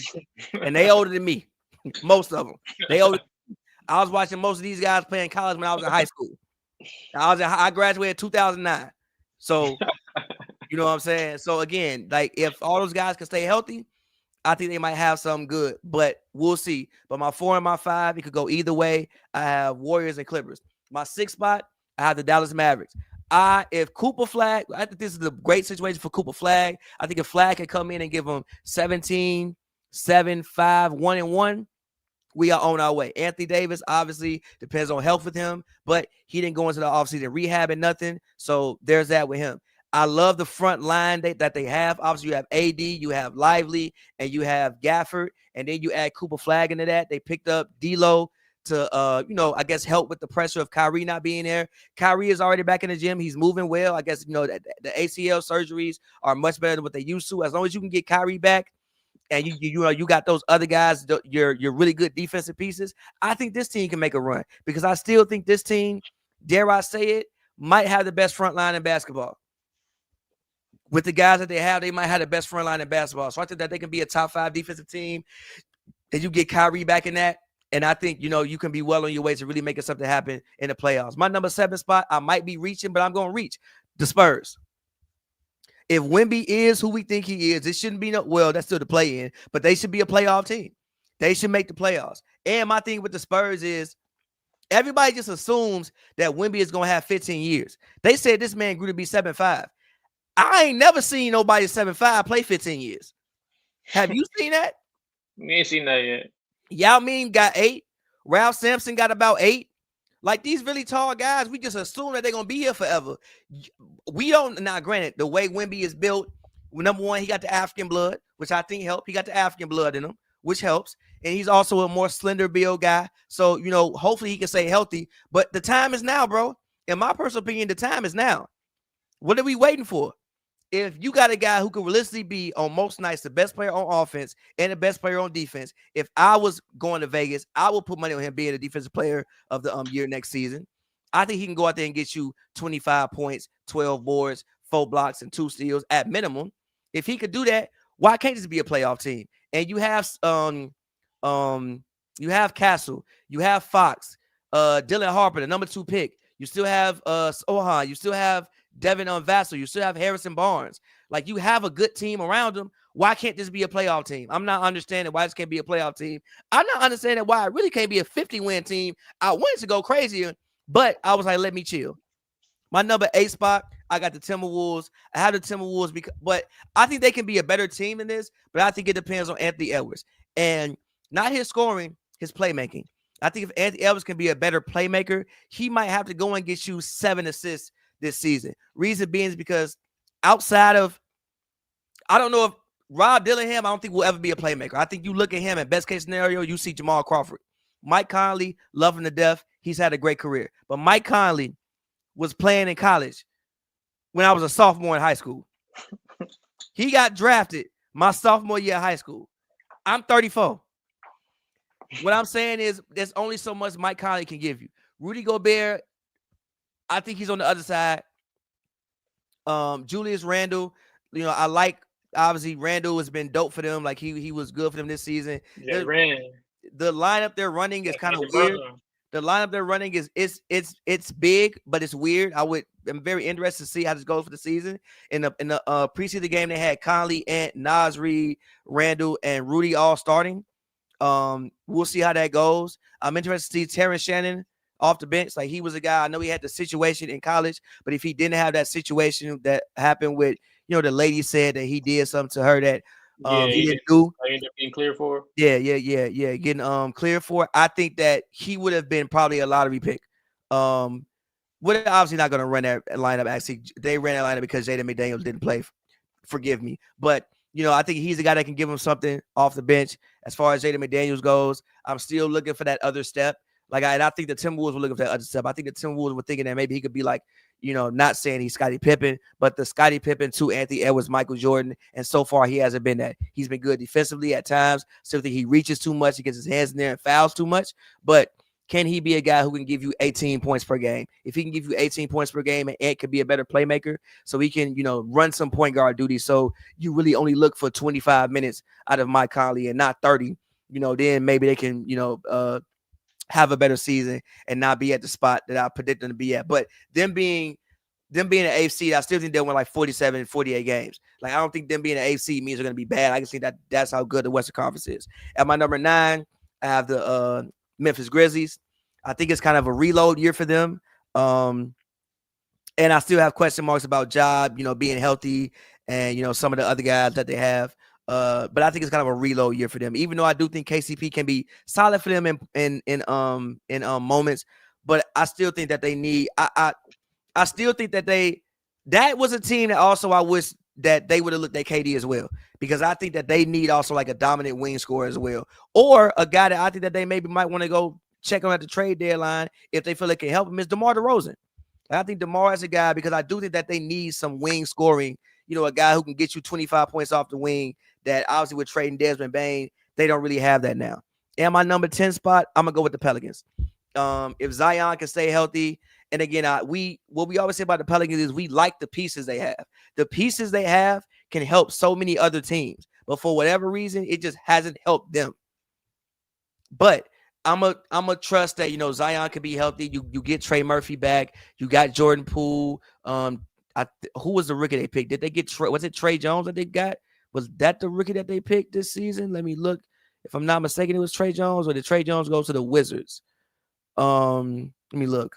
and they older than me. Most of them. They older. I was watching most of these guys play in college when I was in high school. I graduated 2009. So, you know what I'm saying? So, again, like, if all those guys can stay healthy, I think they might have something good, but we'll see. But my 4 and my 5, it could go either way. I have Warriors and Clippers. My 6th spot, I have the Dallas Mavericks. If Cooper Flag, I think this is a great situation for Cooper Flag. I think if Flag can come in and give them 17, 7, 5, 1 and 1, we are on our way. Anthony Davis, obviously, depends on health with him, but he didn't go into the offseason rehab and nothing. So there's that with him. I love the front line that they have. Obviously, you have AD, you have Lively, and you have Gafford, and then you add Cooper Flag into that. They picked up D'Lo to, I guess help with the pressure of Kyrie not being there. Kyrie is already back in the gym. He's moving well. I guess, the ACL surgeries are much better than what they used to. As long as you can get Kyrie back, and you got those other guys, your really good defensive pieces, I think this team can make a run because I still think this team, dare I say it, might have the best front line in basketball. With the guys that they have, they might have the best front line in basketball. So I think that they can be a top 5 defensive team. And you get Kyrie back in that, And I think, you can be well on your way to really making something happen in the playoffs. My number 7 spot, I might be reaching, but I'm going to reach the Spurs. If Wemby is who we think he is, it shouldn't be that's still the play in, but they should be a playoff team. They should make the playoffs. And my thing with the Spurs is everybody just assumes that Wemby is going to have 15 years. They said this man grew to be 7'5". I ain't never seen nobody 7'5" play 15 years. Have you seen that? We ain't seen that yet. Yao Ming got 8. Ralph Sampson got about 8. Like these really tall guys, we just assume that they're going to be here forever. We don't, now granted, the way Wemby is built, number one, he got the African blood, which I think helped. He got the African blood in him, which helps. And he's also a more slender build guy. So, hopefully he can stay healthy. But the time is now, bro. In my personal opinion, the time is now. What are we waiting for? If you got a guy who can realistically be on most nights the best player on offense and the best player on defense, if I was going to Vegas, I would put money on him being the defensive player of the year next season. I think he can go out there and get you 25 points, 12 boards, 4 blocks, and 2 steals at minimum. If he could do that, why can't this be a playoff team? And you have Castle, you have Fox, Dylan Harper, the number 2 pick. You still have Sohan, you still have Devin Vassell, you still have Harrison Barnes. Like, you have a good team around them. Why can't this be a playoff team? I'm not understanding why this can't be a playoff team. I'm not understanding why it really can't be a 50-win team. I wanted to go crazier, but I was like, let me chill. My number 8 spot, I got the Timberwolves. I have the Timberwolves, but I think they can be a better team than this, but I think it depends on Anthony Edwards. And not his scoring, his playmaking. I think if Anthony Edwards can be a better playmaker, he might have to go and get you 7 assists this season. Reason being is because outside of, I don't know if Rob Dillingham, I don't think will ever be a playmaker. I think you look at him, and best case scenario, you see Jamal Crawford. Mike Conley, love him to death. He's had a great career. But Mike Conley was playing in college when I was a sophomore in high school. He got drafted my sophomore year of high school. I'm 34. What I'm saying is there's only so much Mike Conley can give you. Rudy Gobert, I think he's on the other side. Julius Randle, I like, obviously Randle has been dope for them. Like he was good for them this season. Yeah, the lineup they're running is kind of weird. The lineup they're running is it's big, but it's weird. I'm very interested to see how this goes for the season. In the preseason game, they had Conley, Ant, Naz Reid, Randle, and Rudy all starting. We'll see how that goes. I'm interested to see Terrence Shannon off the bench. Like, he was a guy, I know he had the situation in college, but if he didn't have that situation that happened with, the lady said that he did something to her that he didn't do. I ended up getting cleared for. Yeah. Getting cleared for. I think that he would have been probably a lottery pick. We're obviously not going to run that lineup. Actually, they ran that lineup because Jaden McDaniels didn't play. Forgive me, but I think he's the guy that can give him something off the bench. As far as Jaden McDaniels goes, I'm still looking for that other step. Like, I think the Timberwolves were looking for that other step. I think the Timberwolves were thinking that maybe he could be like, not saying he's Scottie Pippen, but the Scottie Pippen to Anthony Edwards, Michael Jordan. And so far, he hasn't been that. He's been good defensively at times. Still think he reaches too much. He gets his hands in there and fouls too much. But can he be a guy who can give you 18 points per game? If he can give you 18 points per game, and Ant could be a better playmaker, so he can, run some point guard duty. So you really only look for 25 minutes out of Mike Conley and not 30. Then maybe they can, have a better season and not be at the spot that I predict them to be at. But them being an AFC, I still think they'll win like 47, 48 games. Like, I don't think them being an AFC means they're going to be bad. I just think that's how good the Western Conference is. At my number 9, I have the Memphis Grizzlies. I think it's kind of a reload year for them. And I still have question marks about Job, being healthy and, some of the other guys that they have. But I think it's kind of a reload year for them, even though I do think KCP can be solid for them in moments. But I still think that they need. I still think that was a team that also I wish that they would have looked at KD as well, because I think that they need also like a dominant wing scorer as well, or a guy that I think that they maybe might want to go check on at the trade deadline if they feel it can help him is DeMar DeRozan. I think DeMar is a guy, because I do think that they need some wing scoring. A guy who can get you 25 points off the wing. That obviously with trading Desmond Bane, they don't really have that now. And my number 10 spot, I'm gonna go with the Pelicans. If Zion can stay healthy, and again, what we always say about the Pelicans is we like the pieces they have. The pieces they have can help so many other teams, but for whatever reason, it just hasn't helped them. But I'm a trust that Zion could be healthy. You get Trey Murphy back. You got Jordan Poole. Who was the rookie they picked? Did they get was it Trey Jones that they got? Was that the rookie that they picked this season? Let me look. If I'm not mistaken, it was Trey Jones, or did Trey Jones go to the Wizards? Let me look.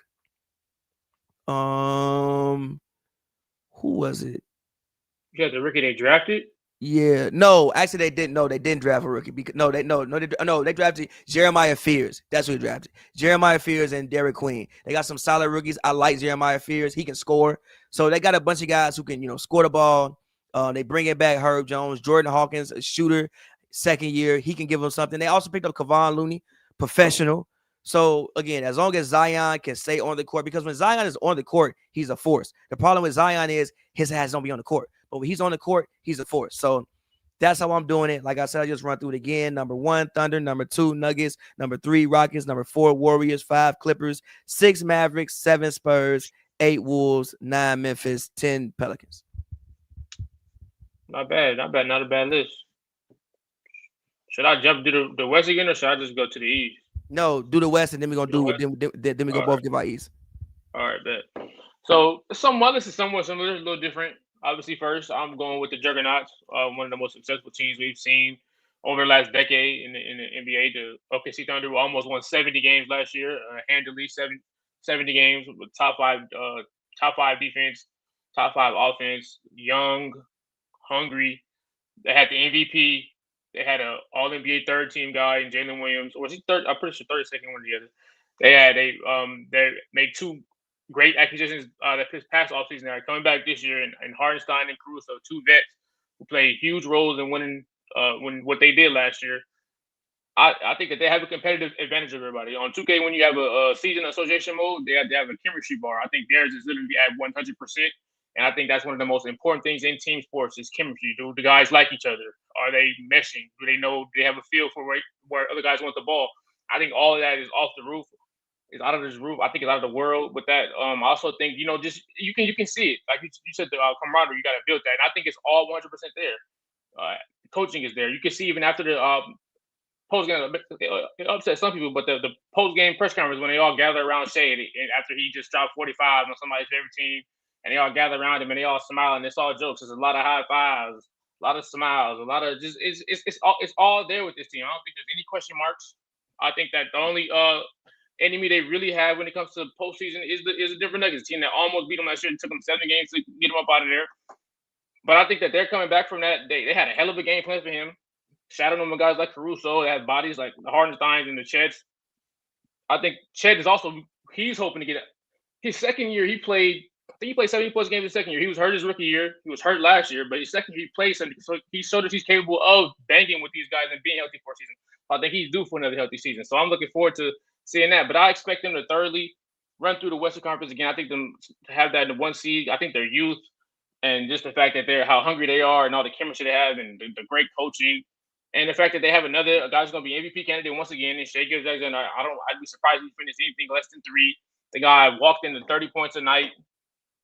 Who was it? You had the rookie they drafted. Yeah, no, actually they didn't. No, they didn't draft a rookie because they drafted Jeremiah Fears. That's who they drafted. Jeremiah Fears and Derek Queen. They got some solid rookies. I like Jeremiah Fears. He can score. So they got a bunch of guys who can score the ball. They bring it back. Herb Jones, Jordan Hawkins, a shooter, second year. He can give them something. They also picked up Kevon Looney, professional. So again, as long as Zion can stay on the court, because when Zion is on the court, he's a force. The problem with Zion is his ass don't be on the court. But when he's on the court, he's a force. So that's how I'm doing it. Like I said, I just run through it again. Number 1, Thunder. Number 2, Nuggets. Number 3, Rockets. Number 4, Warriors. 5, Clippers. 6, Mavericks. 7, Spurs. 8, Wolves. 9, Memphis. 10, Pelicans. Not bad. Not a bad list. Should I jump to the West again, or should I just go to the East? No, do the West, and then we're gonna then we gonna both give our East. All right, bet. So my list is somewhat similar, a little different. Obviously, first I'm going with the Juggernauts, one of the most successful teams we've seen over the last decade in the NBA. The OKC Thunder almost won 70 games last year, handily 70 games with top five defense, top 5 offense, young, hungry. They had the MVP. They had an All NBA third team guy in Jalen Williams, or was he third? I'm pretty sure 32nd, one or the other. They made 2 great acquisitions that past offseason. They're coming back this year, and Hardenstein and Caruso, 2 vets who played huge roles in winning what they did last year. I think that they have a competitive advantage of everybody. On 2K, when you have a season association mode, they have a chemistry bar. I think theirs is literally at 100%. And I think that's one of the most important things in team sports is chemistry. Do the guys like each other? Are they meshing? Do they know? Do they have a feel for where other guys want the ball? I think all of that is off the roof. It's out of this roof. I think it's out of the world with that. I also think, just you can see it. Like you said, the camaraderie, you got to build that. And I think it's all 100% there. Coaching is there. You can see even after the post-game, it upset some people, but the post-game press conference when they all gather around Shea and after he just dropped 45 on somebody's favorite team, and they all gather around him and they all smile and it's all jokes. There's a lot of high fives, a lot of smiles, a lot of just it's all there with this team. I don't think there's any question marks. I think that the only enemy they really have when it comes to postseason is the Denver Nuggets team that almost beat them last year and took them 7 games to get them up out of there. But I think that they're coming back from that. They had a hell of a game plan for him. Shadowing them with guys like Caruso that have bodies like the Hardensteins and the Cheds. I think Ched is also he's hoping to get his second year. He played 70+ games his second year. He was hurt his rookie year. He was hurt last year, but his second year he played 70. So he showed that he's capable of banging with these guys and being healthy for a season. I think he's due for another healthy season. So I'm looking forward to seeing that. But I expect them to thoroughly run through the Western Conference again. I think them to have that in the 1 seed. I think their youth and just the fact that how hungry they are and all the chemistry they have and the great coaching and the fact that they have a guy's going to be MVP candidate once again. And Shea Gilgeous-Alexander, I'd be surprised if he finished anything less than 3. The guy walked into 30 points a night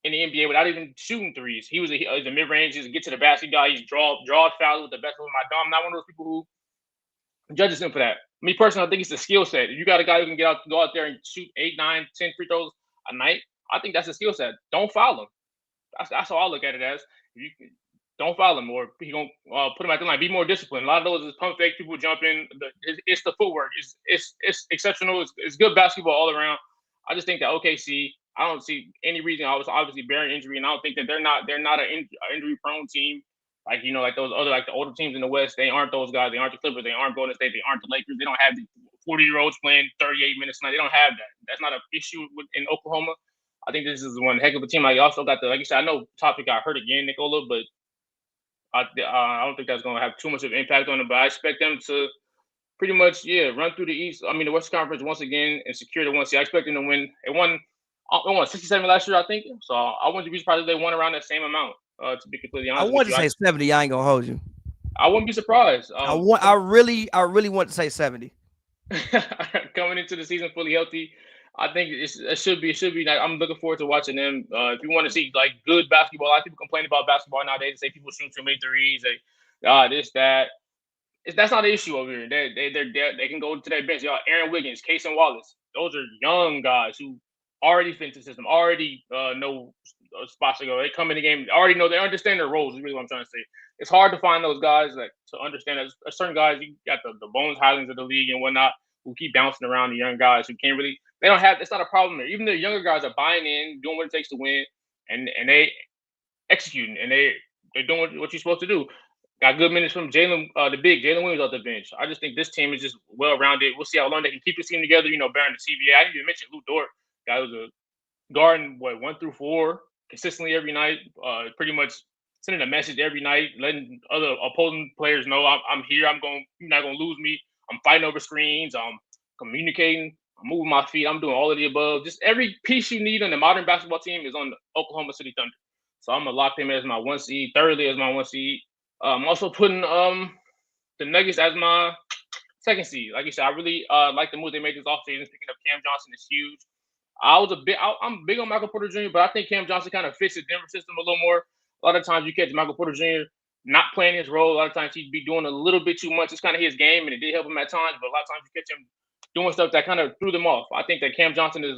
in the NBA without even shooting threes. He was a mid-range, just get to the basket guy. He's draw fouls with the best of my dome. I'm not one of those people who judges him for that. Me personally, I think it's the skill set. If you got a guy who can go out there and shoot 8, 9, 10 free throws a night, I think that's a skill set. Don't foul him. That's how I look at it as. Don't foul him, or he gonna put him at the line. Be more disciplined. A lot of those is pump fake, people jumping. It's the footwork. It's exceptional. It's good basketball all around. I just think that OKC. I don't see any reason. I was obviously bearing injury, and I don't think that they're not an injury prone team. Like those other the older teams in the West. They aren't those guys. They aren't the Clippers. They aren't Golden State. They aren't the Lakers. They don't have the 40-year-olds playing 38 minutes a night. They don't have that. That's not an issue in Oklahoma. I think this is one heck of a team. I also got like you said. I know Topic got hurt again, Nicola, but I don't think that's going to have too much of an impact on them, but I expect them to pretty much, run through the East. I mean, the Western Conference once again and secure the 1 seed. I expect them to win. It won 67 last year, I think. So I wouldn't be surprised if they won around that same amount. To be completely honest, I want to say 70. I ain't gonna hold you. I wouldn't be surprised. I really want to say 70. Coming into the season fully healthy, I think it should be. I'm looking forward to watching them. If you want to see like good basketball, a lot of people complain about basketball nowadays. They say people shoot too many threes. This, that. that's not an issue over here. They can go to their bench. Y'all, Aaron Wiggins, Casey Wallace. Those are young guys who already fit the system, already know spots to go. They come in the game, already know, they understand their roles. Is really what I'm trying to say. It's hard to find those guys like to understand that certain guys. You got the Bones Highlands of the league and whatnot who keep bouncing around the young guys who can't really. They don't have. It's not a problem there. Even the younger guys are buying in, doing what it takes to win, and they executing, and they're doing what you're supposed to do. Got good minutes from Jalen, the big Jalen Williams off the bench. I just think this team is just well rounded. We'll see how long they can keep this team together. You know, bearing the CBA. I didn't even mention Lou Dort, guy who's a guarding 1 through 4 consistently every night. Pretty much sending a message every night, letting other opposing players know I'm here. You're not gonna lose me. I'm fighting over screens. I'm communicating. I'm moving my feet. I'm doing all of the above. Just every piece you need on the modern basketball team is on the Oklahoma City Thunder. So I'm gonna lock them as my 1 seed. Thirdly, as my 1 seed. I'm also putting the Nuggets as my 2nd seed. Like you said, I really like the move they made this offseason. Picking up Cam Johnson is huge. I'm big on Michael Porter Jr., but I think Cam Johnson kind of fits the Denver system a little more. A lot of times you catch Michael Porter Jr. not playing his role. A lot of times he'd be doing a little bit too much. It's kind of his game, and it did help him at times. But a lot of times you catch him doing stuff that kind of threw them off. I think that Cam Johnson is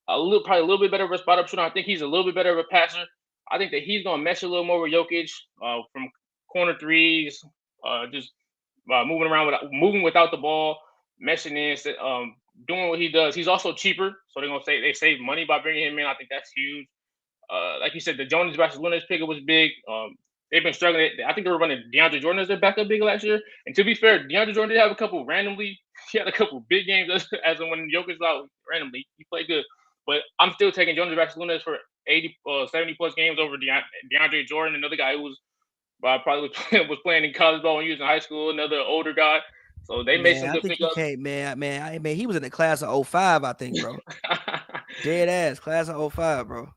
probably a little bit better of a spot up shooter. I think he's a little bit better of a passer. I think that he's gonna mesh a little more with Jokic from corner threes, just moving without the ball, meshing in, doing what he does. He's also cheaper, so they're gonna say they save money by bringing him in. I think that's huge. Like you said, the Jonas Valanciunas pickup was big. They've been struggling. I think they were running DeAndre Jordan as their backup big last year. And to be fair, DeAndre Jordan did have a couple randomly. He had a couple big games as when Jokic was out randomly. He played good. But I'm still taking Jonas Valanciunas for 70 plus games over DeAndre Jordan, another guy who was probably was playing in college ball when he was in high school, another older guy. So they made some good pickups. Man, he was in the class of 05, I think, bro. Dead ass, class of 05, bro.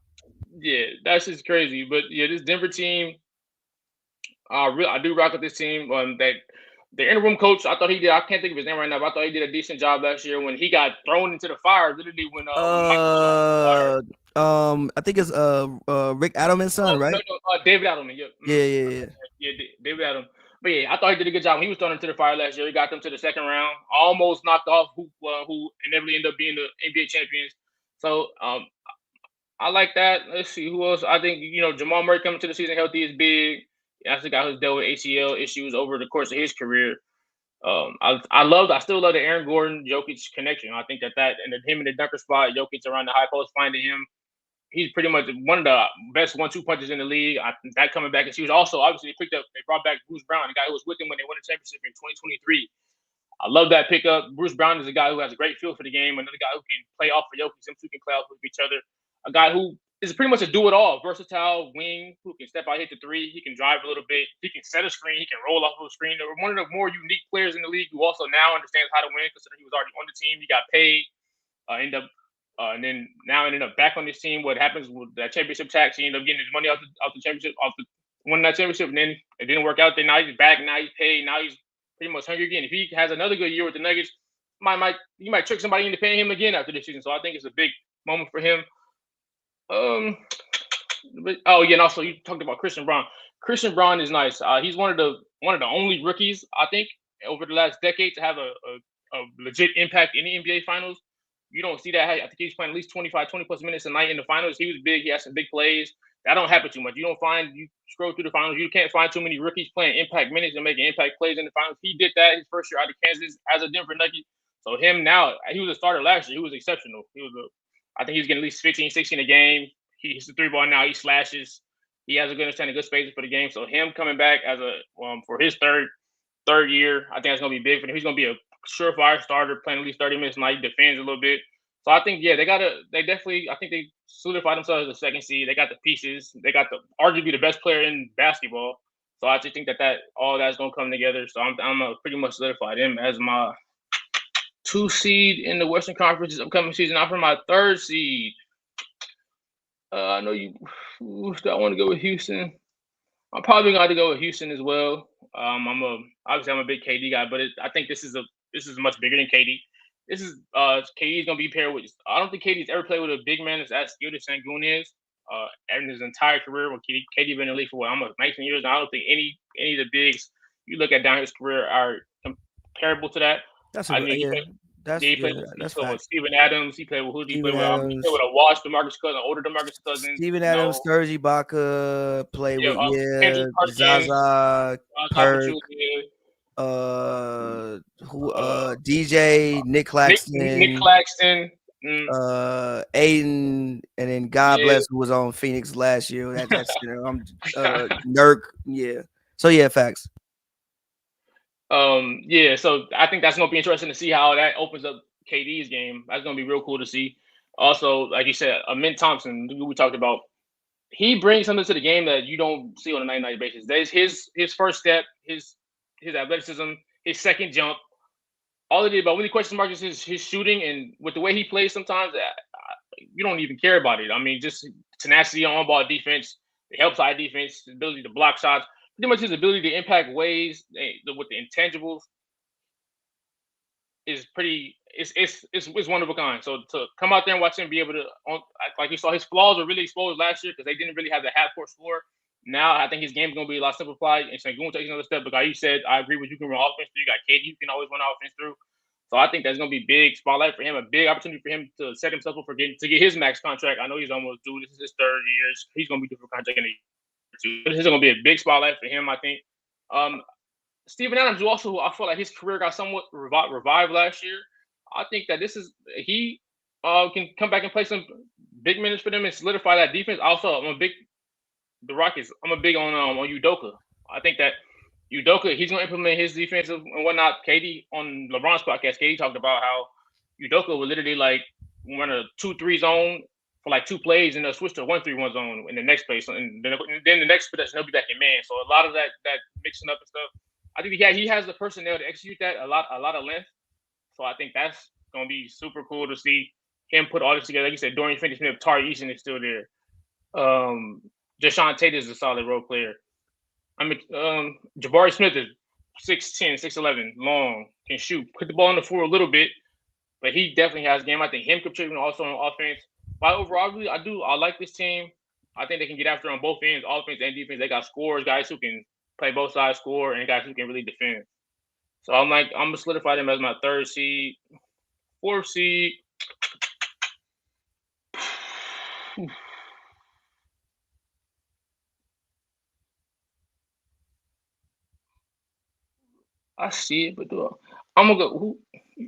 Yeah, that's just crazy. But yeah, this Denver team, I do rock with this team. That the interim coach, I can't think of his name right now, but I thought he did a decent job last year when he got thrown into the fire. Literally when I think it's Rick Adelman's son, right? No, David Adelman. Yep. Yeah, David Adelman. But yeah, I thought he did a good job when he was thrown into the fire last year. He got them to the 2nd round, almost knocked off who inevitably ended up being the NBA champions. So I like that. Let's see who else. I think Jamal Murray coming to the season healthy is big. That's the guy who's dealt with ACL issues over the course of his career. I still love the Aaron Gordon Jokic connection. I think that and him in the dunker spot, Jokic around the high post, finding him. He's pretty much one of the best 1-2 punches in the league. That coming back is huge. Also, obviously, they brought back Bruce Brown, the guy who was with him when they won the championship in 2023. I love that pickup. Bruce Brown is a guy who has a great feel for the game. Another guy who can play off for Jokic. Them two can play off with each other. A guy who is pretty much a do-it-all, versatile wing who can step out, hit the three. He can drive a little bit. He can set a screen. He can roll off of a screen. They're one of the more unique players in the league who also now understands how to win, considering he was already on the team. He got paid. And then now ended up back on this team. What happens with that championship tax? He ended up getting his money out the championship, winning that championship, and then it didn't work out. Then now he's back. Now he's paid. Now he's pretty much hungry again. If he has another good year with the Nuggets, you might trick somebody into paying him again after this season. So I think it's a big moment for him. And also you talked about Christian Braun. Christian Braun is nice. He's one of the only rookies I think over the last decade to have a legit impact in the NBA Finals. You don't see that. I think he's playing at least 20 plus minutes a night in the finals. He was big. He had some big plays. That don't happen too much. You scroll through the finals, you can't find too many rookies playing impact minutes and making impact plays in the finals. He did that his first year out of Kansas as a Denver Nugget. So him now, he was a starter last year. He was exceptional. I think he was getting at least 15, 16 a game. He hits the 3-ball now. He slashes. He has a good understanding, good spaces for the game. So him coming back as for his third year, I think that's gonna be big for him. He's gonna be a surefire starter, playing at least 30 minutes a night, defends a little bit. So I think, I think they solidified themselves as a 2nd seed. They got the pieces. They got arguably the best player in basketball. So I just think that all that's going to come together. So I'm pretty much solidified him as my 2 seed in the Western Conference this upcoming season. I'm for my 3rd seed. I know you I want to go with Houston. I'm probably going to go with Houston as well. Obviously I'm a big KD guy, but I think this is much bigger than KD. This is KD is gonna be paired with. I don't think KD's ever played with a big man that's as skilled as Sengun is. In his entire career, KD been in the league for almost 19 years. I don't think any of the bigs you look at down his career are comparable to that. That's I mean, he played with Steven Adams. He played with who? He played with a washed DeMarcus Cousins, older DeMarcus Cousins. Steven Adams, Serge Ibaka played with Kendrick Perkins, Zaza, Perk, DJ, Nick Claxton, Aiden, and then God bless who was on Phoenix last year. That's Nurk, So facts. So I think that's gonna be interesting to see how that opens up KD's game. That's gonna be real cool to see. Also, like you said, Mint Thompson, who we talked about, he brings something to the game that you don't see on a night-night basis. There's his first step, his athleticism, his second jump. All it is, but only question mark is his shooting, and with the way he plays, sometimes you don't even care about it. I mean, just tenacity on ball defense, the help side defense, the ability to block shots, pretty much his ability to impact ways with the intangibles is pretty. It's one of a kind. So to come out there and watch him be able to, like you saw, his flaws were really exposed last year because they didn't really have the half-court score. Now I think his game's gonna be a lot simplified, and so going to take another step. But like you said, I agree with you. Can run offense through. You got KD who can always run offense through. So I think that's gonna be big spotlight for him, a big opportunity for him to set himself up to get his max contract. I know he's almost due. This is his 3rd year. He's gonna be due for contract in a year or 2. This is gonna be a big spotlight for him, I think. Steven Adams, who I feel like his career got somewhat revived last year. I think that he can come back and play some big minutes for them and solidify that defense. Also, I'm a big on Udoka. I think that Udoka, he's going to implement his defense and whatnot. KD, on LeBron's podcast, KD talked about how Udoka would literally run a 2-3 zone for 2 plays and they'll switch to 1-3-1 zone in the next play. So, and then the next possession, he'll be back in man. So a lot of that mixing up and stuff. I think he has the personnel to execute that, a lot of length. So I think that's going to be super cool to see him put all this together. Like you said, Dorian Finney-Smith, Tari Eason is still there. Deshaun Tate is a solid role player. I mean, Jabari Smith is 6'10", 6'11", long, can shoot, put the ball on the floor a little bit, but he definitely has game. I think him contributing also on offense. But overall, I like this team. I think they can get after on both ends, offense and defense. They got scorers, guys who can play both sides, score, and guys who can really defend. So I'm gonna solidify them as my 3rd seed, 4th seed. I see it, but I'm gonna go. Who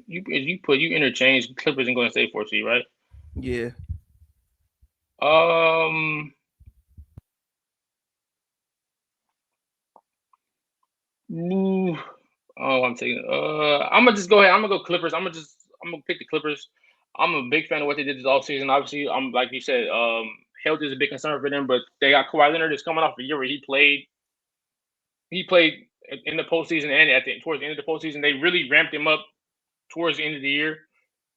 you interchange Clippers and Golden State 4th seed, right? Yeah. I'm taking. I'm gonna just go ahead. I'm gonna go Clippers. I'm gonna pick the Clippers. I'm a big fan of what they did this offseason. Obviously, I'm like you said, health is a big concern for them. But they got Kawhi Leonard that's coming off a year where he played in the postseason and towards the end of the postseason. They really ramped him up towards the end of the year,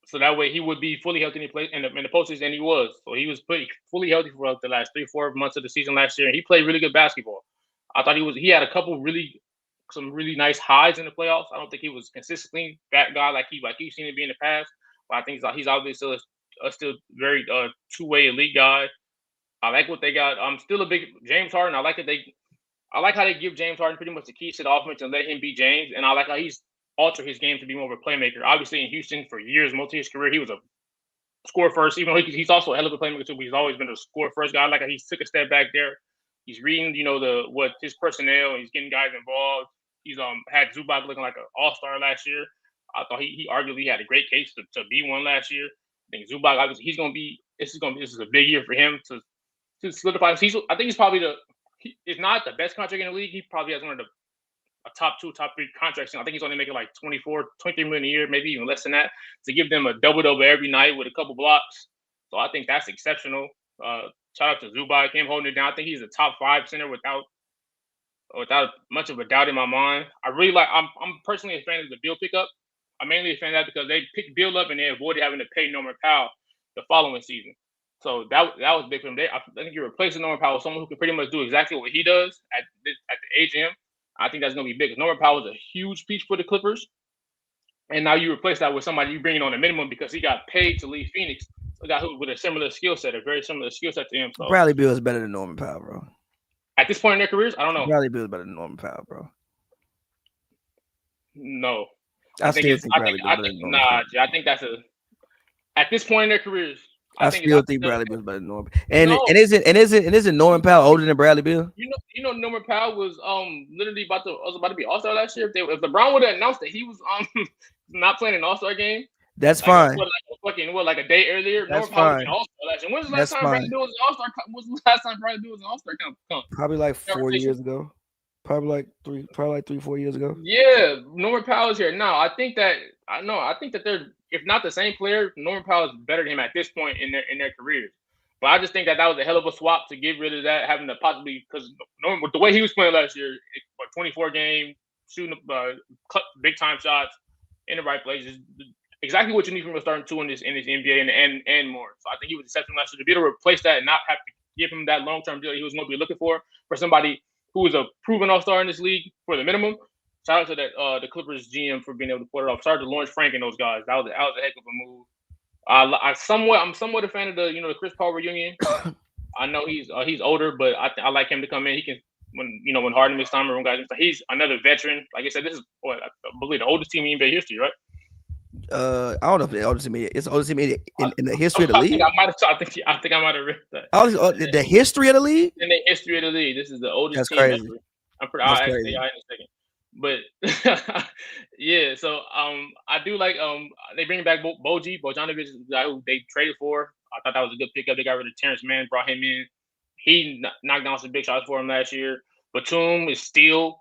so that way he would be fully healthy in the postseason, and he was. So he was fully healthy for the last 3-4 months of the season last year, and he played really good basketball. I thought he had a couple some really nice highs in the playoffs. I don't think he was consistently that guy like you've seen him be in the past. But I think he's obviously still very two-way elite guy. I like what they got. I'm still a big James Harden. I like how they give James Harden pretty much the keys to the offense and let him be James. And I like how he's altered his game to be more of a playmaker. Obviously, in Houston for years, most of his career, he was a score first. Even though he's also a hell of a playmaker too, but he's always been a score first guy. I like how he took a step back there. He's reading, what his personnel, and he's getting guys involved. He's had Zubac looking like an all-star last year. I thought he arguably had a great case to be one last year. I think Zubac, obviously, this is a big year for him to solidify. I think he's probably he's not the best contract in the league. He probably has one of the top 2, top 3 contracts. I think he's only making like 23 million a year, maybe even less than that, to give them a double-double every night with a couple blocks. So I think that's exceptional. Shout out to Zubac, him holding it down. I think he's a top 5 center without much of a doubt in my mind. I'm personally a fan of the Beal pickup. I'm mainly a fan of that because they picked Beal up and they avoided having to pay Norman Powell the following season. So that was big for them. I think you're replacing Norman Powell with someone who can pretty much do exactly what he does at the age of him. I think that's going to be big because Norman Powell was a huge piece for the Clippers. And now you replace that with somebody you bring in on a minimum because he got paid to leave Phoenix. So a guy with a similar skill set, a very similar skill set to him. So Bradley Beal is better than Norman Powell, bro. At this point in their careers, I don't know. Bradley Beal is better than Norman Powell, bro. No. I still think Bradley Beal better than Norman. I think that's at this point in their careers. I still think Bradley Beal is better than Norman. And isn't Norman Powell older than Bradley Beal? You know Norman Powell was literally about to be All-Star last year. If LeBron would have announced that he was not playing an All-Star game, that's fine. Like a day earlier, That's Norman Powell was fine. an All-Star last year. When was the last time Bradley Beal was an All-Star? When was the last time Bradley Beal was an All-Star? Probably like 4 years ago. Probably like 3-4 years ago. Yeah, Norman Powell is here now. I think that they're, if not the same player, Norman Powell is better than him at this point in their careers. But I just think that was a hell of a swap to get rid of that, having to possibly, because Norman, with the way he was playing last year, 24 game, shooting big time shots in the right places, exactly what you need from a starting two in this NBA and more. So I think he was exceptional last year. To be able to replace that and not have to give him that long term deal he was going to be looking for somebody who is a proven All-Star in this league for the minimum. Shout out to the Clippers GM for being able to pull it off. Shout out to Lawrence Frank and those guys. That was a heck of a move. I'm somewhat a fan of the Chris Paul reunion. I know he's older, but I like him to come in. He can when Harden missed time, guys. He's another veteran. Like I said, this is I believe the oldest team in NBA history, right? I don't know if the oldest team is. It's the oldest team in the history of the league. I think I might have read that. The history of the league. In the history of the league, this is the oldest That's team crazy. ever. I'll ask AI in a second. But yeah, so I do like they bring back Bogdanovic, the guy who they traded for. I thought that was a good pickup. They got rid of Terrence Mann, brought him in. He knocked down some big shots for him last year. Batum is still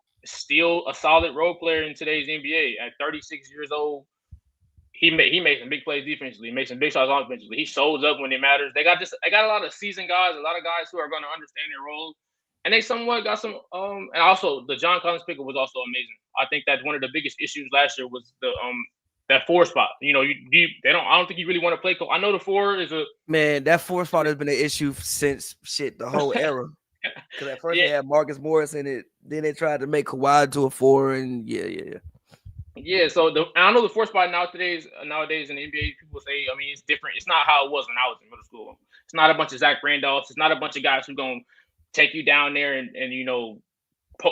a solid role player in today's NBA at 36 years old. He made some big plays defensively. He made some big shots offensively. He shows up when it matters. They got a lot of seasoned guys, a lot of guys who are going to understand their roles. And they somewhat got some and also the John Collins pickup was also amazing. I think that one of the biggest issues last year was the that 4 spot. I don't think you really want to play. I know the 4 is that 4 spot has been an issue since the whole era. Because at first they had Marcus Morris in it, then they tried to make Kawhi into a 4, and yeah. Yeah, so I know the 4 spot nowadays in the NBA, people say, I mean, it's different. It's not how it was when I was in middle school. It's not a bunch of Zach Randolphs. It's not a bunch of guys who going to take you down there and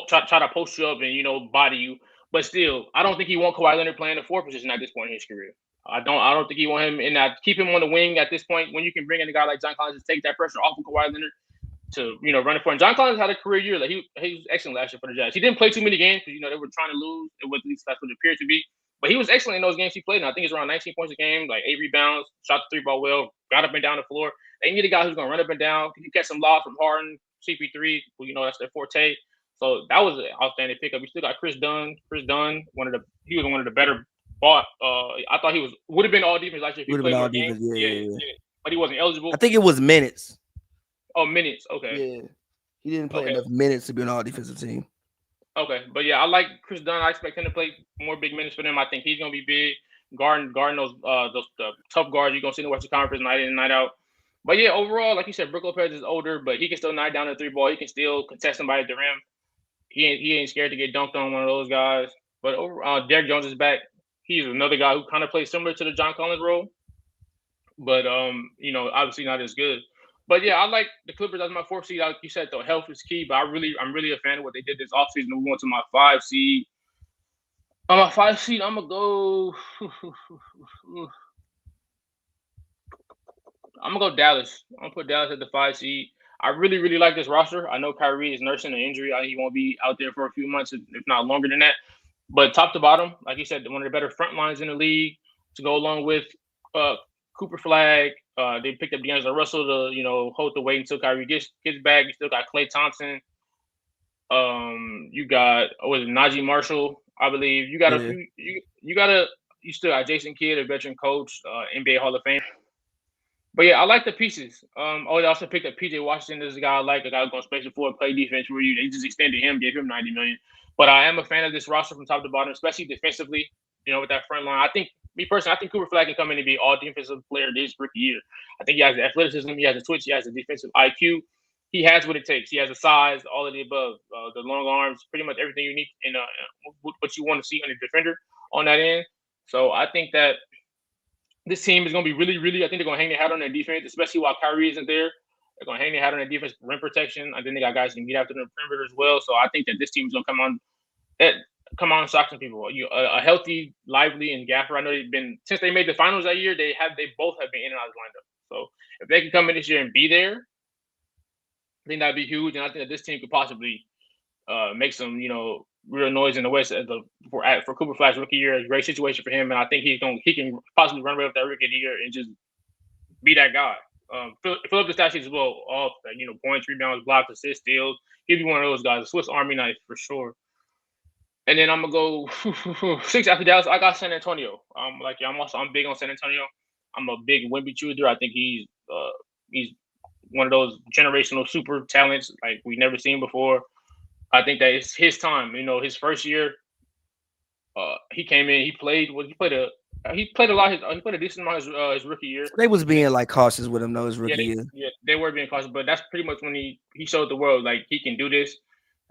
try to post you up and body you. But still, I don't think he want Kawhi Leonard playing the 4 position at this point in his career. I don't think he want him in that. Keep him on the wing at this point when you can bring in a guy like John Collins to take that pressure off of Kawhi Leonard to run it for him. John Collins had a career year. Like he was excellent last year for the Jazz. He didn't play too many games because they were trying to lose. It was, at least that's what it appeared to be. But he was excellent in those games he played. And I think it's around 19 points a game, like 8 rebounds, shot the 3-ball well, got up and down the floor. They need a guy who's gonna run up and down. He catch some lobs from Harden, CP3. That's their forte. So that was an outstanding pickup. We still got Chris Dunn. He was one of the better bought. I thought he would have been all defense last year if he played more games. Yeah. But he wasn't eligible. I think it was minutes. Oh, minutes. Okay. Yeah. He didn't play enough minutes to be an all defensive team. Okay. But yeah, I like Chris Dunn. I expect him to play more big minutes for them. I think he's gonna be big. Guarding those the tough guards you're gonna see in the Western Conference night in and night out. But yeah, overall, like you said, Brook Lopez is older, but he can still knock down the 3-ball. He can still contest somebody at the rim. He ain't scared to get dunked on, one of those guys. But overall, Derrick Jones is back. He's another guy who kind of plays similar to the John Collins role, but obviously not as good. But yeah, I like the Clippers as my 4th seed. Like you said, though, health is key. But I'm really a fan of what they did this offseason. We went to my 5 seed. On my 5 seed, I'm gonna go. I'm gonna go Dallas. I'm gonna put Dallas at the 5 seed. I really, really like this roster. I know Kyrie is nursing an injury. He won't be out there for a few months, if not longer than that. But top to bottom, like you said, one of the better front lines in the league to go along with Cooper Flag. They picked up D'Angelo Russell to, hold the weight until Kyrie gets back. You still got Klay Thompson. You got Najee Marshall, I believe. You got you still got Jason Kidd, a veteran coach, NBA Hall of Fame. But yeah, I like the pieces. They also picked up PJ Washington. This is a guy who's going to space the floor, play defense for you. They just extended him, gave him $90 million. But I am a fan of this roster from top to bottom, especially defensively. With that front line. I think Cooper Flag can come in and be all defensive player this rookie year. I think he has the athleticism, he has the twitch, he has the defensive IQ. He has what it takes. He has the size, all of the above, the long arms, pretty much everything you need in what you want to see in a defender on that end. So I think that this team is going to be really, really, I think they're going to hang their hat on their defense, especially while Kyrie isn't there. They're going to hang their hat on their defense, rim protection. I think they got guys who can get after the perimeter as well. So I think that this team is going to come on. come out and shock some people. A healthy, lively, and Gaffer. I know they've been since they made the finals that year. They both have been in and out of the lineup. So if they can come in this year and be there, I think that'd be huge. And I think that this team could possibly make some real noise in the West for Cooper Flag's rookie year. A great situation for him, and I think he can possibly run away with that rookie year and just be that guy. Fill up the stat sheet as well. All points, rebounds, blocks, assists, steals. He'll be one of those guys, a Swiss Army knife for sure. And then I'm gonna go 6 after Dallas. I got San Antonio. I'm big on San Antonio. I'm a big Wemby chooser. I think he's one of those generational super talents like we never seen before. I think that it's his time. His first year, he came in. He played a lot. He played a decent amount his rookie year. They was being like cautious with him though his rookie year. Yeah, they were being cautious, but that's pretty much when he showed the world like he can do this.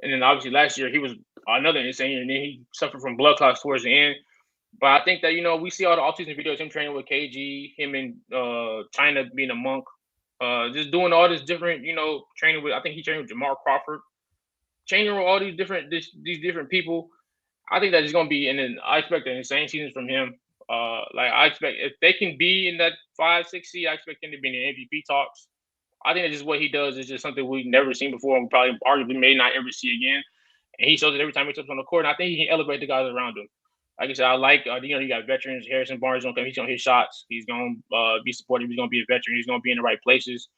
And then obviously last year he was another insane year, and then he suffered from blood clots towards the end. But I think that we see all the offseason videos him training with KG, him in China being a monk, just doing all this different training with. I think he trained with Jamal Crawford, training with all these different people. I think that he's gonna be, and then I expect an insane season from him. I expect if they can be in that 5-6 seed, I expect him to be in the MVP talks. I think that just what he does is just something we've never seen before, and we probably arguably may not ever see again. And he shows it every time he steps on the court. And I think he can elevate the guys around him. Like I said, I like you got veterans. Harrison Barnes gonna come. He's gonna hit shots. He's gonna be supportive. He's gonna be a veteran. He's gonna be in the right places.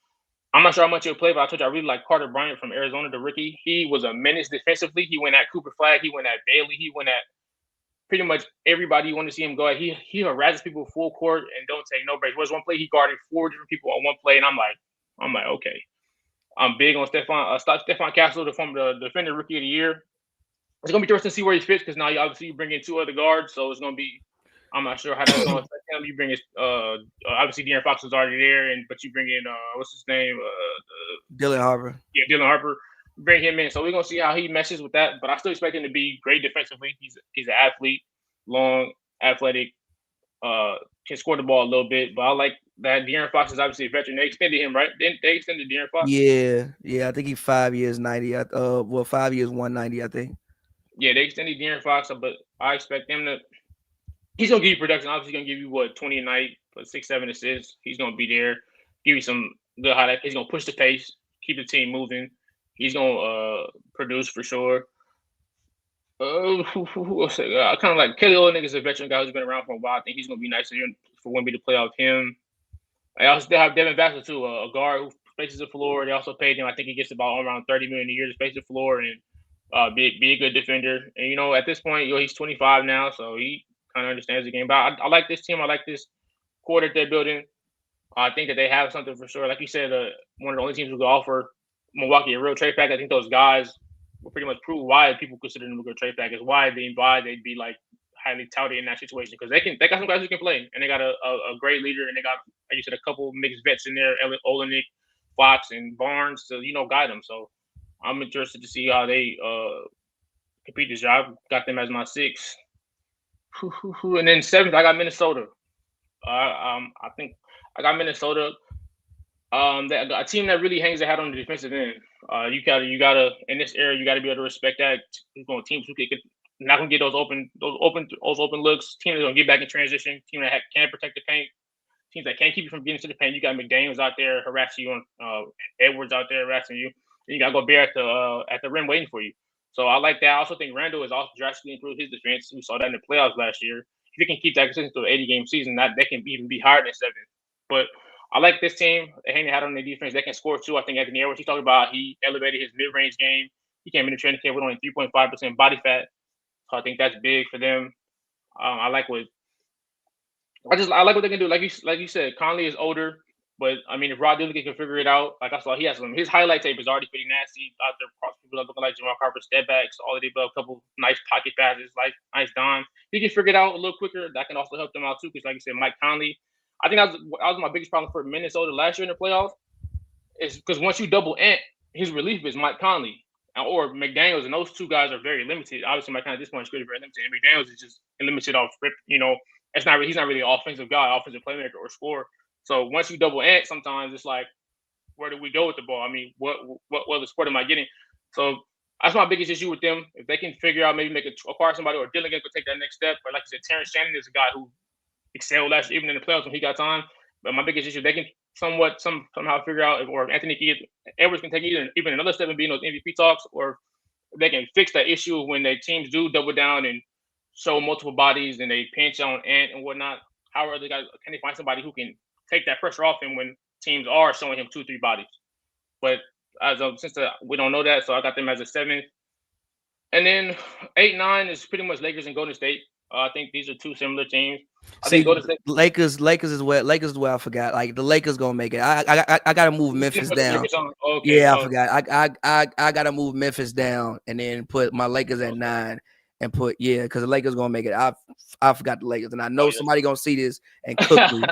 I'm not sure how much he'll play, but I told you I really like Carter Bryant from Arizona, the rookie. He was a menace defensively. He went at Cooper Flag. He went at Bailey. He went at pretty much everybody you want to see him go at. He harasses people full court and don't take no breaks. Was one play he guarded 4 different people on one play, and I'm like, okay. I'm big on Stephon Castle, the defender rookie of the year. It's gonna be interesting to see where he fits because now you bring in 2 other guards, so it's gonna be. I'm not sure how that's going to affect him. You bring in obviously De'Aaron Fox is already there, but you bring in what's his name? Dylan Harper. Yeah, Dylan Harper. Bring him in, so we're gonna see how he meshes with that. But I still expect him to be great defensively. He's an athlete, long, athletic, can score the ball a little bit. But I like that De'Aaron Fox is obviously a veteran. They extended him, right? They extended De'Aaron Fox. Yeah. I think he's 5 years 90. 5 years 190. I think. Yeah, they extended De'Aaron Fox, but I expect him to. He's gonna give you production. Obviously, he's gonna give you 20 a night, 6-7 assists. He's gonna be there, give you some good highlights. He's gonna push the pace, keep the team moving. He's gonna produce for sure. I kind of like Kelly Olynyk is a veteran guy who's been around for a while. I think he's gonna be nice for Wemby to play off him. I also still have Devin Vassell too, a guard who spaces the floor. They also paid him. I think he gets about around $30 million a year to space the floor and be a good defender. And at this point, he's 25 now, so he kind of understands the game. But I like this team. I like this core that they're building. I think that they have something for sure. Like you said, one of the only teams who could offer Milwaukee a real trade pack. I think those guys will pretty much prove why people consider them a good trade pack. Is why they'd be like highly touted in that situation because they got some guys who can play and they got a great leader and they got, like you said, a couple mixed vets in there, Olynyk, Fox, and Barnes to guide them. So I'm interested to see how they compete this year. I've got them as my 6. And then 7th, I got Minnesota. I think I got Minnesota. A team that really hangs their hat on the defensive end. You gotta in this era, you gotta be able to respect that. Teams who could not gonna get those open looks. Teams that gonna get back in transition. Team that can protect the paint. Teams that can't keep you from getting to the paint. You got McDaniels out there harassing you, on Edwards out there harassing you. And you got Gobert at the rim waiting for you. So I like that. I also think Randall has also drastically improved his defense. We saw that in the playoffs last year. If he can keep that consistent to an 80-game season, they can even be higher than 7. But I like this team. They hang their hat on their defense. They can score too. I think Anthony Edwards, he talked about he elevated his mid-range game. He came in the training camp with only 3.5% body fat. So I think that's big for them. I like what they can do. Like you said, Conley is older. But I mean, if Rod Dillon can figure it out, like I saw, he has his highlight tape is already pretty nasty out there. People looking like Jamal Crawford, step backs, all of the above, a couple nice pocket passes, like nice dime. He can figure it out a little quicker. That can also help them out too, because like you said, Mike Conley. I think that was my biggest problem for Minnesota last year in the playoffs. Is because once you double Ant, his relief is Mike Conley or McDaniels, and those 2 guys are very limited. Obviously, Mike Conley at this point is very limited, and McDaniels is just limited off. He's not really an offensive guy, offensive playmaker or scorer. So once you double Ant, sometimes it's like, where do we go with the ball? I mean, what other sport am I getting? So That's my biggest issue with them. If they can figure out maybe acquire somebody, or Dylan could take that next step. But like you said, Terrence Shannon is a guy who excelled last year, even in the playoffs when he got time. But my biggest issue, they can somehow figure out, or Anthony Edwards can take even another step and be in those MVP talks, or they can fix that issue when their teams do double down and show multiple bodies and they pinch on Ant and whatnot. How are they guys? Can they find somebody who can take that pressure off him when teams are showing him 2-3 bodies? But we don't know that, so I got them as a 7th. And then 8-9 is pretty much Lakers and Golden State. I think these are two similar teams. I think Golden State, Lakers is where I forgot. Like the Lakers gonna make it. I gotta move Memphis down. Okay, yeah, I forgot. I gotta move Memphis down and then put my Lakers at 9 and put because the Lakers gonna make it. I forgot the Lakers, and I know somebody gonna see this and cook me.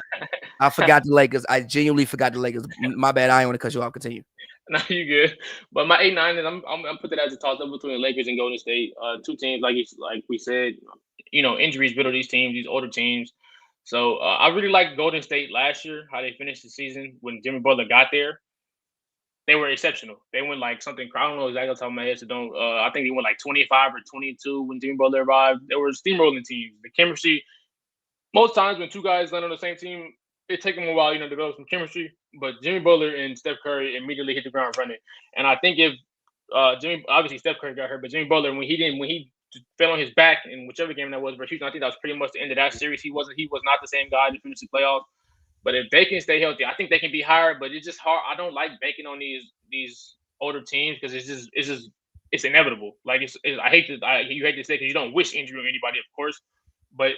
I forgot the Lakers. I genuinely forgot the Lakers. My bad. I ain't want to cut you off. Continue. No, you good. But my 8-9 is I'm put it as a toss up between the Lakers and Golden State. Two teams like we said, injuries riddle these teams, these older teams. So I really liked Golden State last year, how they finished the season when Jimmy Butler got there. They were exceptional. They went like something. I don't know exactly off the top of my head, so don't. I think they went like 25 or 22 when Jimmy Butler arrived. They were steamrolling teams. The chemistry. Most times when two guys land on the same team, it takes them a while, to develop some chemistry. But Jimmy Butler and Steph Curry immediately hit the ground running. And I think if obviously Steph Curry got hurt, but Jimmy Butler, when he fell on his back in whichever game that was versus Houston, I think that was pretty much the end of that series. He was not the same guy to finish the playoffs. But if they can stay healthy, I think they can be higher. But it's just hard. I don't like banking on these older teams because it's inevitable. Like you hate to say because you don't wish injury on anybody, of course. But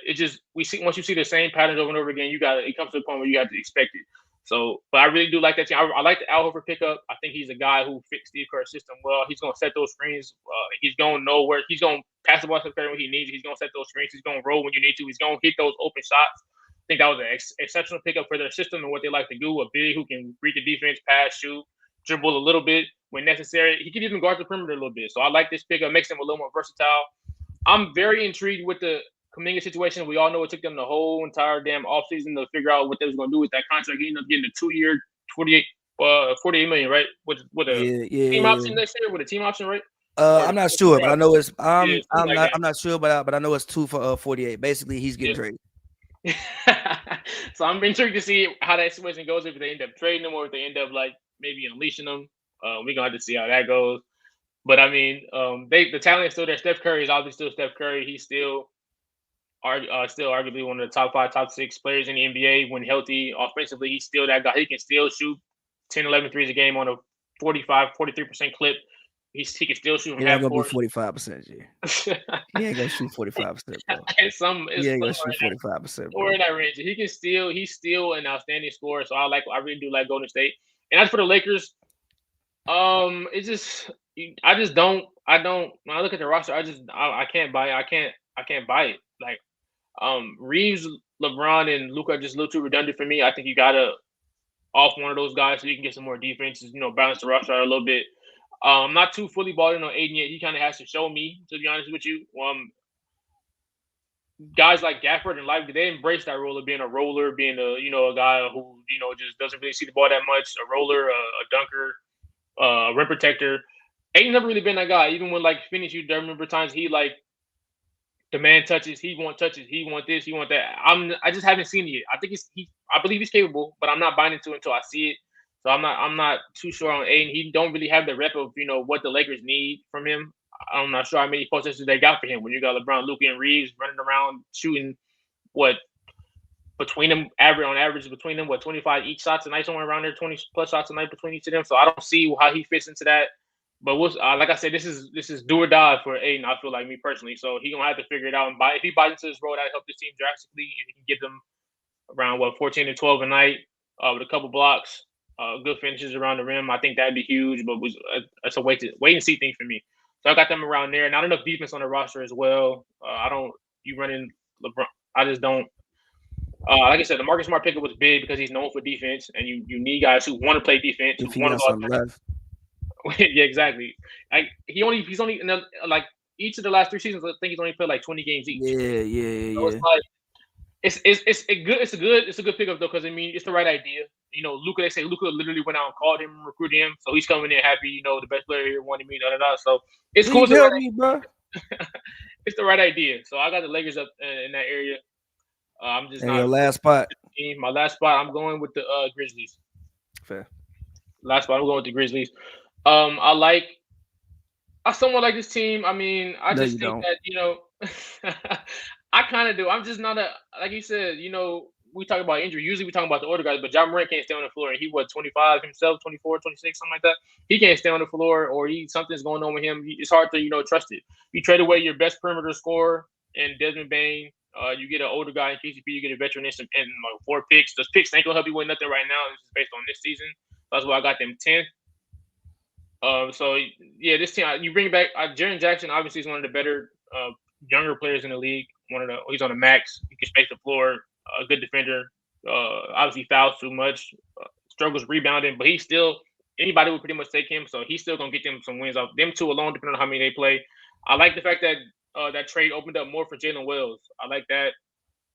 once you see the same patterns over and over again, it comes to a point where you have to expect it. So, but I really do like that team. I like the Al Horford pickup. I think he's a guy who fits Steve Kerr's system well. He's going to set those screens. He's going to know where he's going to pass the ball to Curry when he needs it. He's going to set those screens. He's going to roll when you need to. He's going to hit those open shots. I think that was an exceptional pickup for their system and what they like to do. A big who can read the defense, pass, shoot, dribble a little bit when necessary. He can even guard the perimeter a little bit. So I like this pickup. Makes him a little more versatile. I'm very intrigued with the Kuminga situation. We all know it took them the whole entire damn offseason to figure out what they was going to do with that contract. He ended up getting a 2-year, $48 million, right? With a team option next year, with a team option, right? I'm not sure, but I know it's I'm not sure, but I know it's 2 for 48. Basically, he's getting traded. So I'm intrigued to see how that situation goes, if they end up trading him or if they end up like maybe unleashing him. We're gonna have to see how that goes. But I mean, the talent is still there. Steph Curry is obviously still Steph Curry. He's still arguably one of the top 5, top 6 players in the NBA when healthy. Offensively, he's still that guy. He can still shoot 10, 11 threes a game on a 43% clip. He can still shoot from half court. He ain't gonna be 45%, G. He ain't gonna shoot 45%, bro. He ain't gonna shoot 45%, bro. Or in that range. He's still an outstanding scorer. So I really do like Golden State. And as for the Lakers, when I look at the roster, I can't buy it. I can't buy it. Like Reeves, LeBron, and Luka are just a little too redundant for me. I think you gotta off one of those guys so you can get some more defenses, balance the roster out a little bit. I'm not too fully bought in on Aiden yet. He kind of has to show me, to be honest with you. Guys like Gafford and Lively, they embrace that role of being a roller, being a guy who just doesn't really see the ball that much, a roller, a dunker, a rim protector. Aiden's never really been that guy. Even when finish, you remember times he demand touches, he want touches, he want this, he want that. I just haven't seen it yet. I think I believe he's capable, but I'm not buying into it until I see it. So I'm not too sure on Aiden. He don't really have the rep of what the Lakers need from him. I'm not sure how many possessions they got for him when you got LeBron, Luka, and Reeves running around shooting between them on average between them 25 each shots a night, somewhere around there, 20 plus shots a night between each of them. So I don't see how he fits into that. But like I said, this is do or die for Aiden. I feel like, me personally. So he gonna have to figure it out and if he buys into this role, that'll help this team drastically, and he can get them around 14 to 12 a night with a couple blocks. Good finishes around the rim. I think that'd be huge, but it's a wait and see thing for me. So I got them around there. Not enough defense on the roster as well. You running LeBron. I just don't. Like I said, the Marcus Smart pickup was big because he's known for defense, and you need guys who want to play defense. If he got something left. Yeah, exactly. He's only each of the last 3 seasons. I think he's only played 20 games each. Yeah. So It's a good pickup though, because I mean it's the right idea. Luka, they say Luka literally went out and called him, recruited him, so he's coming in happy. The best player here wanted me, So it's cool. Please help me, bro. It's the right idea. So I got the Lakers up in that area. I'm just And not your last spot. My last spot, I'm going with the Grizzlies. Fair. Last spot, I'm going with the Grizzlies. I somewhat like this team. I mean, I just think that I kind of do. I'm just not like you said. We talk about injury. Usually we talk about the older guys, but Ja Morant can't stay on the floor, and he 25 himself, 24, 26, something like that. He can't stay on the floor, or something's going on with him. It's hard to trust it. You trade away your best perimeter scorer and Desmond Bane. You get an older guy in KCP. You get a veteran and 4 picks. Those picks ain't gonna help you win nothing right now. This is based on this season. That's why I got them 10th. So yeah, this team you bring back Jaren Jackson. Obviously, is one of the better younger players in the league. He's on the max. He can space the floor. A good defender. Obviously, fouls too much. Struggles rebounding, but anybody would pretty much take him. So he's still gonna get them some wins off them two alone, depending on how many they play. I like the fact that that trade opened up more for Jalen Wells. I like that.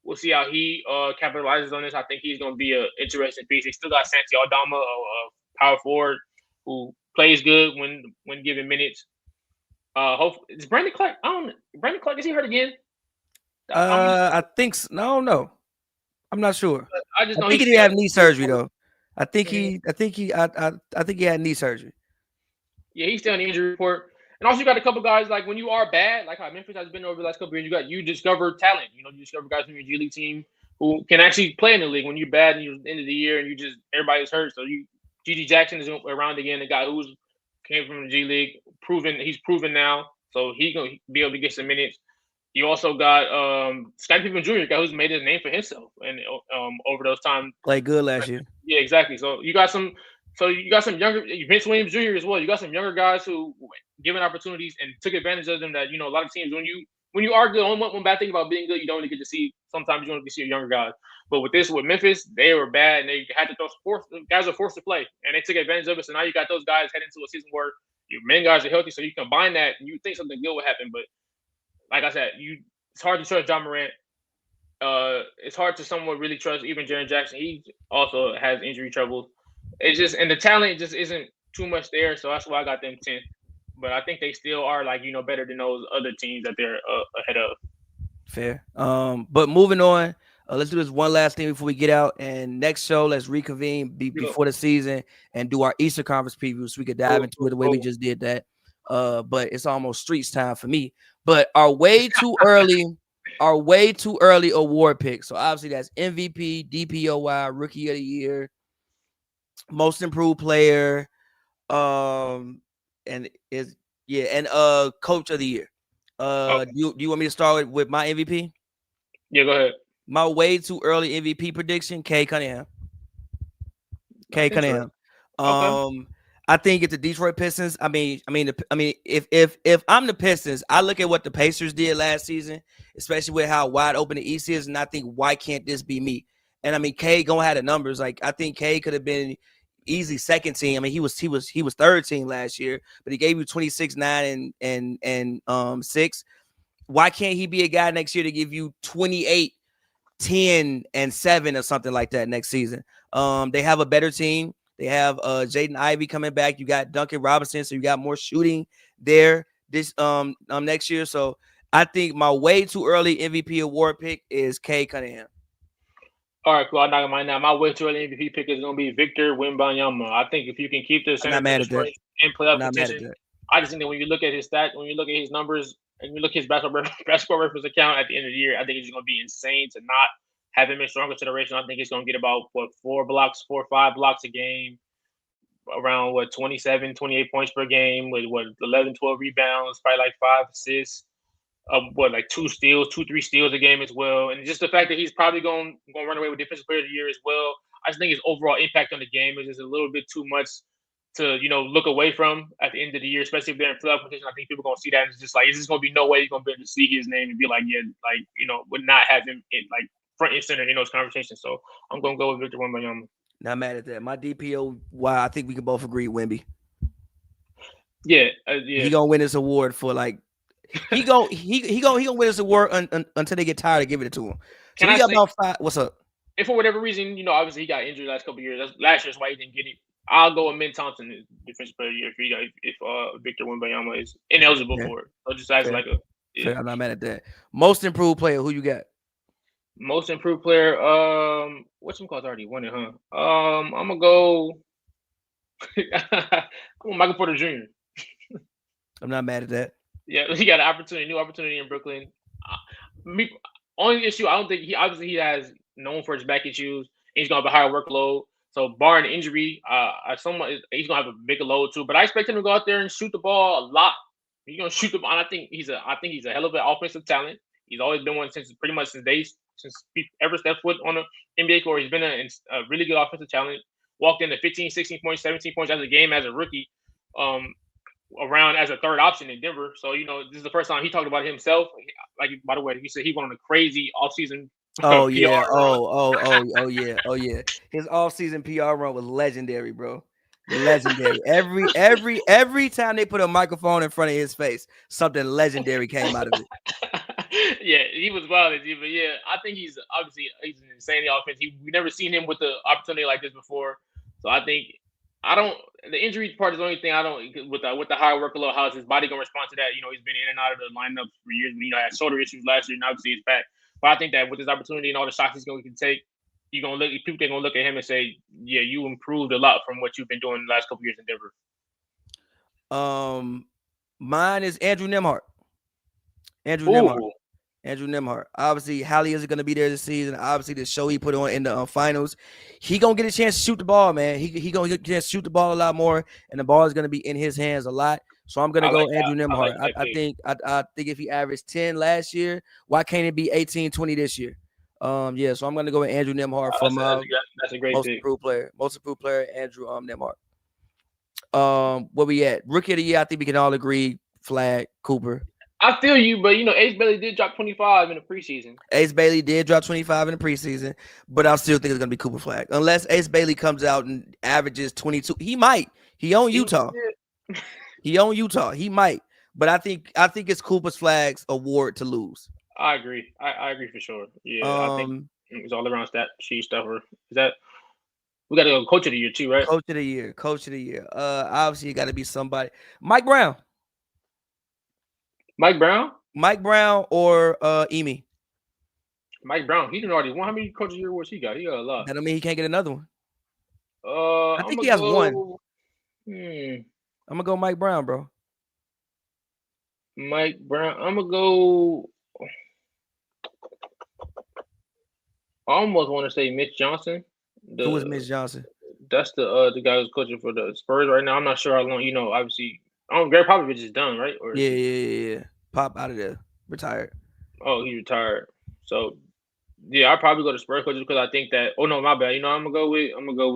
We'll see how he capitalizes on this. I think he's going to be an interesting piece. He still got Santi Aldama, a power forward who plays good when given minutes. Is Brandon Clark? Brandon Clark, is he hurt again? I think so. No. I'm not sure. I just know he didn't have knee surgery though. I think he had knee surgery. Yeah, he's still on the injury report. And also, you got a couple guys like when you are bad, like how Memphis has been over the last couple of years. You discover talent. You discover guys from your G League team who can actually play in the league. When you're bad and you're at the end of the year and everybody's hurt. So G.G. Jackson is around again, the guy who's came from the G League, he's proven now. So he's gonna be able to get some minutes. You also got Scottie Pippen Jr., guy who's made his name for himself, and over those times played good last year. Yeah, exactly. So you got some younger Vince Williams Jr. as well. You got some younger guys who given opportunities and took advantage of them. That a lot of teams when you are good, one bad thing about being good, you don't really get to see. Sometimes you don't get to see a younger guys. But with Memphis, they were bad and they had to guys are forced to play, and they took advantage of it. So now you got those guys heading into a season where your main guys are healthy. So you combine that and you think something good will happen. But like I said, it's hard to trust Ja Morant. It's hard to somewhat really trust even Jaren Jackson. He also has injury troubles. It's just, and the talent just isn't too much there. So that's why I got them 10th. But I think they still are better than those other teams that they're ahead of. Fair. But moving on, let's do this one last thing before we get out. And next show, let's reconvene before the season and do our Eastern Conference preview so we could dive into it the way we just did that. But it's almost streets time for me. But our way too early award pick. So obviously that's MVP, DPOY, Rookie of the Year, Most Improved Player, and Coach of the Year. Okay. Do you want me to start with my MVP? Yeah, go ahead. My way too early MVP prediction: Cade Cunningham. Cade Cunningham. Okay. I think it's the Detroit Pistons. I mean, if I'm the Pistons, I look at what the Pacers did last season, especially with how wide open the East is, and I think, why can't this be me? And I mean, Cade gonna have the numbers. Like, I think Cade could have been easy second team. I mean, he was third team last year, but he gave you 26, 9, and 6. Why can't he be a guy next year to give you 28, 10, and 7 or something like that next season? They have a better team. They have Jaden Ivey coming back. You got Duncan Robinson, so you got more shooting there this next year. So I think my way too early MVP award pick is Cade Cunningham. All right, cool. I'm not gonna mind. My way too early MVP pick is gonna be Victor Wembanyama. I think if you can keep the center in playoff contention, I just think that when you look at his stats, when you look at his numbers, and you look at his basketball reference account at the end of the year, I think it's gonna be insane to not have him in strong consideration. I think he's going to get about 4 or 5 blocks a game, around 27, 28 points per game with 11, 12 rebounds, probably like 5 assists, 2 steals, 2, 3 steals a game as well. And just the fact that he's probably going to run away with Defensive Player of the Year as well. I just think his overall impact on the game is just a little bit too much to, look away from at the end of the year, especially if they're in playoff competition. I think people are going to see that and it's just like, it's just going to be no way you're going to be able to see his name and be like, would not have him in front and center in those conversations. So I'm going to go with Victor Wembanyama. Not mad at that. My DPO, I think we can both agree, Wemby. Yeah. He going to win this award for he going to win this award until they get tired of giving it to him. So we got about 5. What's up? If for whatever reason, obviously he got injured last couple of years. That's last year's why he didn't get it. I'll go with Min Thompson, defensive player of the year, if Victor Wembanyama is ineligible for it. So just as like a Fair. I'm not mad at that. Most improved player, who you got? Most improved player. What's some calls already won it, huh? I'm gonna go. Michael Porter Jr. I'm not mad at that. Yeah, he got an new opportunity in Brooklyn. Only issue, I don't think he has known for his back issues. He's gonna have a higher workload. So barring injury, he's gonna have a bigger load too. But I expect him to go out there and shoot the ball a lot. He's gonna shoot the ball. I think he's a hell of an offensive talent. He's always been one since ever stepped foot on the NBA court. He's been a really good offensive talent. Walked into 15, 16 points, 17 points as a game as a rookie. Around as a third option in Denver. So, this is the first time he talked about himself. Like, by the way, he said he went on a crazy offseason Oh, PR yeah. run. Oh, yeah. His offseason PR run was legendary, bro. Legendary. Every time they put a microphone in front of his face, something legendary came out of it. Yeah, he was wild. But yeah, I think he's an insane offense. We never seen him with the opportunity like this before. So I think the injury part is the only thing I don't with the high workload. How is his body gonna respond to that? He's been in and out of the lineup for years. Had shoulder issues last year, and obviously he's back. But I think that with his opportunity and all the shots he's going to take, people are gonna look at him and say, "Yeah, you improved a lot from what you've been doing the last couple years in Denver." Mine is Andrew Nembhard. Andrew Nembhard. Obviously, Hallie isn't going to be there this season. Obviously, the show he put on in the finals, he going to get a chance to shoot the ball, man. He going to get a chance to shoot the ball a lot more, and the ball is going to be in his hands a lot. So I'm going to go Andrew Nembhard. I think if he averaged 10 last year, why can't it be 18, 20 this year? So I'm going to go with Andrew Nembhard from that's a great most improved player, Andrew Nembhard. Where we at? Rookie of the year, I think we can all agree, Flag, Cooper. I feel you, but Ace Bailey did drop 25 in the preseason. Ace Bailey did drop 25 in the preseason, but I still think it's gonna be Cooper Flag. Unless Ace Bailey comes out and averages 22. He might. He on Utah. He might. But I think it's Cooper Flag's award to lose. I agree. I agree for sure. Yeah, I think it's all around stat sheet stuffer. Is that we got to go coach of the year too, right? Coach of the year. Obviously it got to be somebody. Mike Brown or Emi. Mike Brown. He didn't already won. How many coach of the year awards he got? He got a lot. That don't mean he can't get another one. I think he has one. I'm gonna go Mike Brown, bro. Mike Brown. I'm gonna go. I almost want to say Mitch Johnson. Who is Mitch Johnson? That's the guy who's coaching for the Spurs right now. I'm not sure how long. Obviously, Greg Popovich is done, right? Or yeah. Pop out of there, retired. Oh, he retired. So, yeah, I'll probably go to Spurs coaches because I think that. Oh no, my bad. I'm gonna go with. I'm gonna go.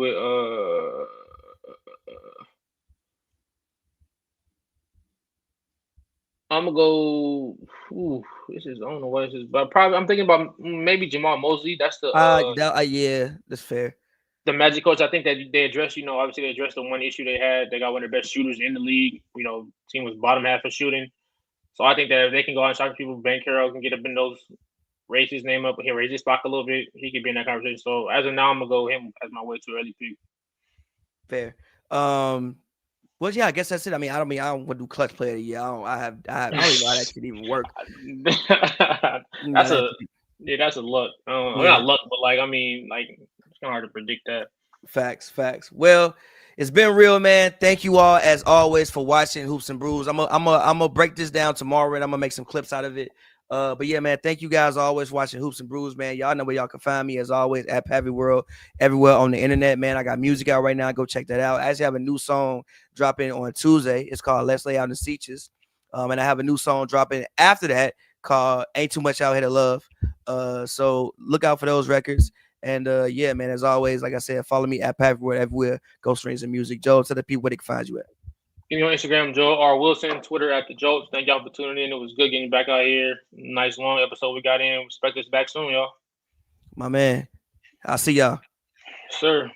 This is I don't know what this is, but probably I'm thinking about maybe Jamal Mosley. That's the yeah, that's fair. The Magic coach. I think that they addressed. Obviously they addressed the one issue they had. They got one of the best shooters in the league. Team was bottom half of shooting. So I think that if they can go out and shock people, Ben Carroll can get up in those, raise his name up, raise his stock a little bit. He could be in that conversation. So as of now, I'm gonna go him as my way too early pick. Fair. Well, yeah, I guess that's it. I don't want to do clutch player of the year. I don't even know how that should even work. That's a luck. Not luck, but it's kind of hard to predict that. Facts. Well, it's been real, man. Thank you all as always for watching Hoops and Brews. I'm gonna break this down tomorrow and I'm gonna make some clips out of it. But yeah, man, thank you guys always watching Hoops and Brews, man. Y'all know where y'all can find me as always at pavyworld everywhere on the internet, man. I got music out right now. Go check that out. I actually have a new song dropping on Tuesday. It's called Let's Lay Out in the Seaches. And I have a new song dropping after that called Ain't Too Much Out Here to Love. So look out for those records. And yeah, man, as always, like I said, follow me at pavyworld everywhere. Go Streams and Music. Joe, tell the people where they can find you at. Give me on Instagram, Joel R. Wilson, Twitter at The Jolts. Thank y'all for tuning in. It was good getting back out here. Nice long episode we got in. Expect us back soon, y'all. My man. I'll see y'all. Sir.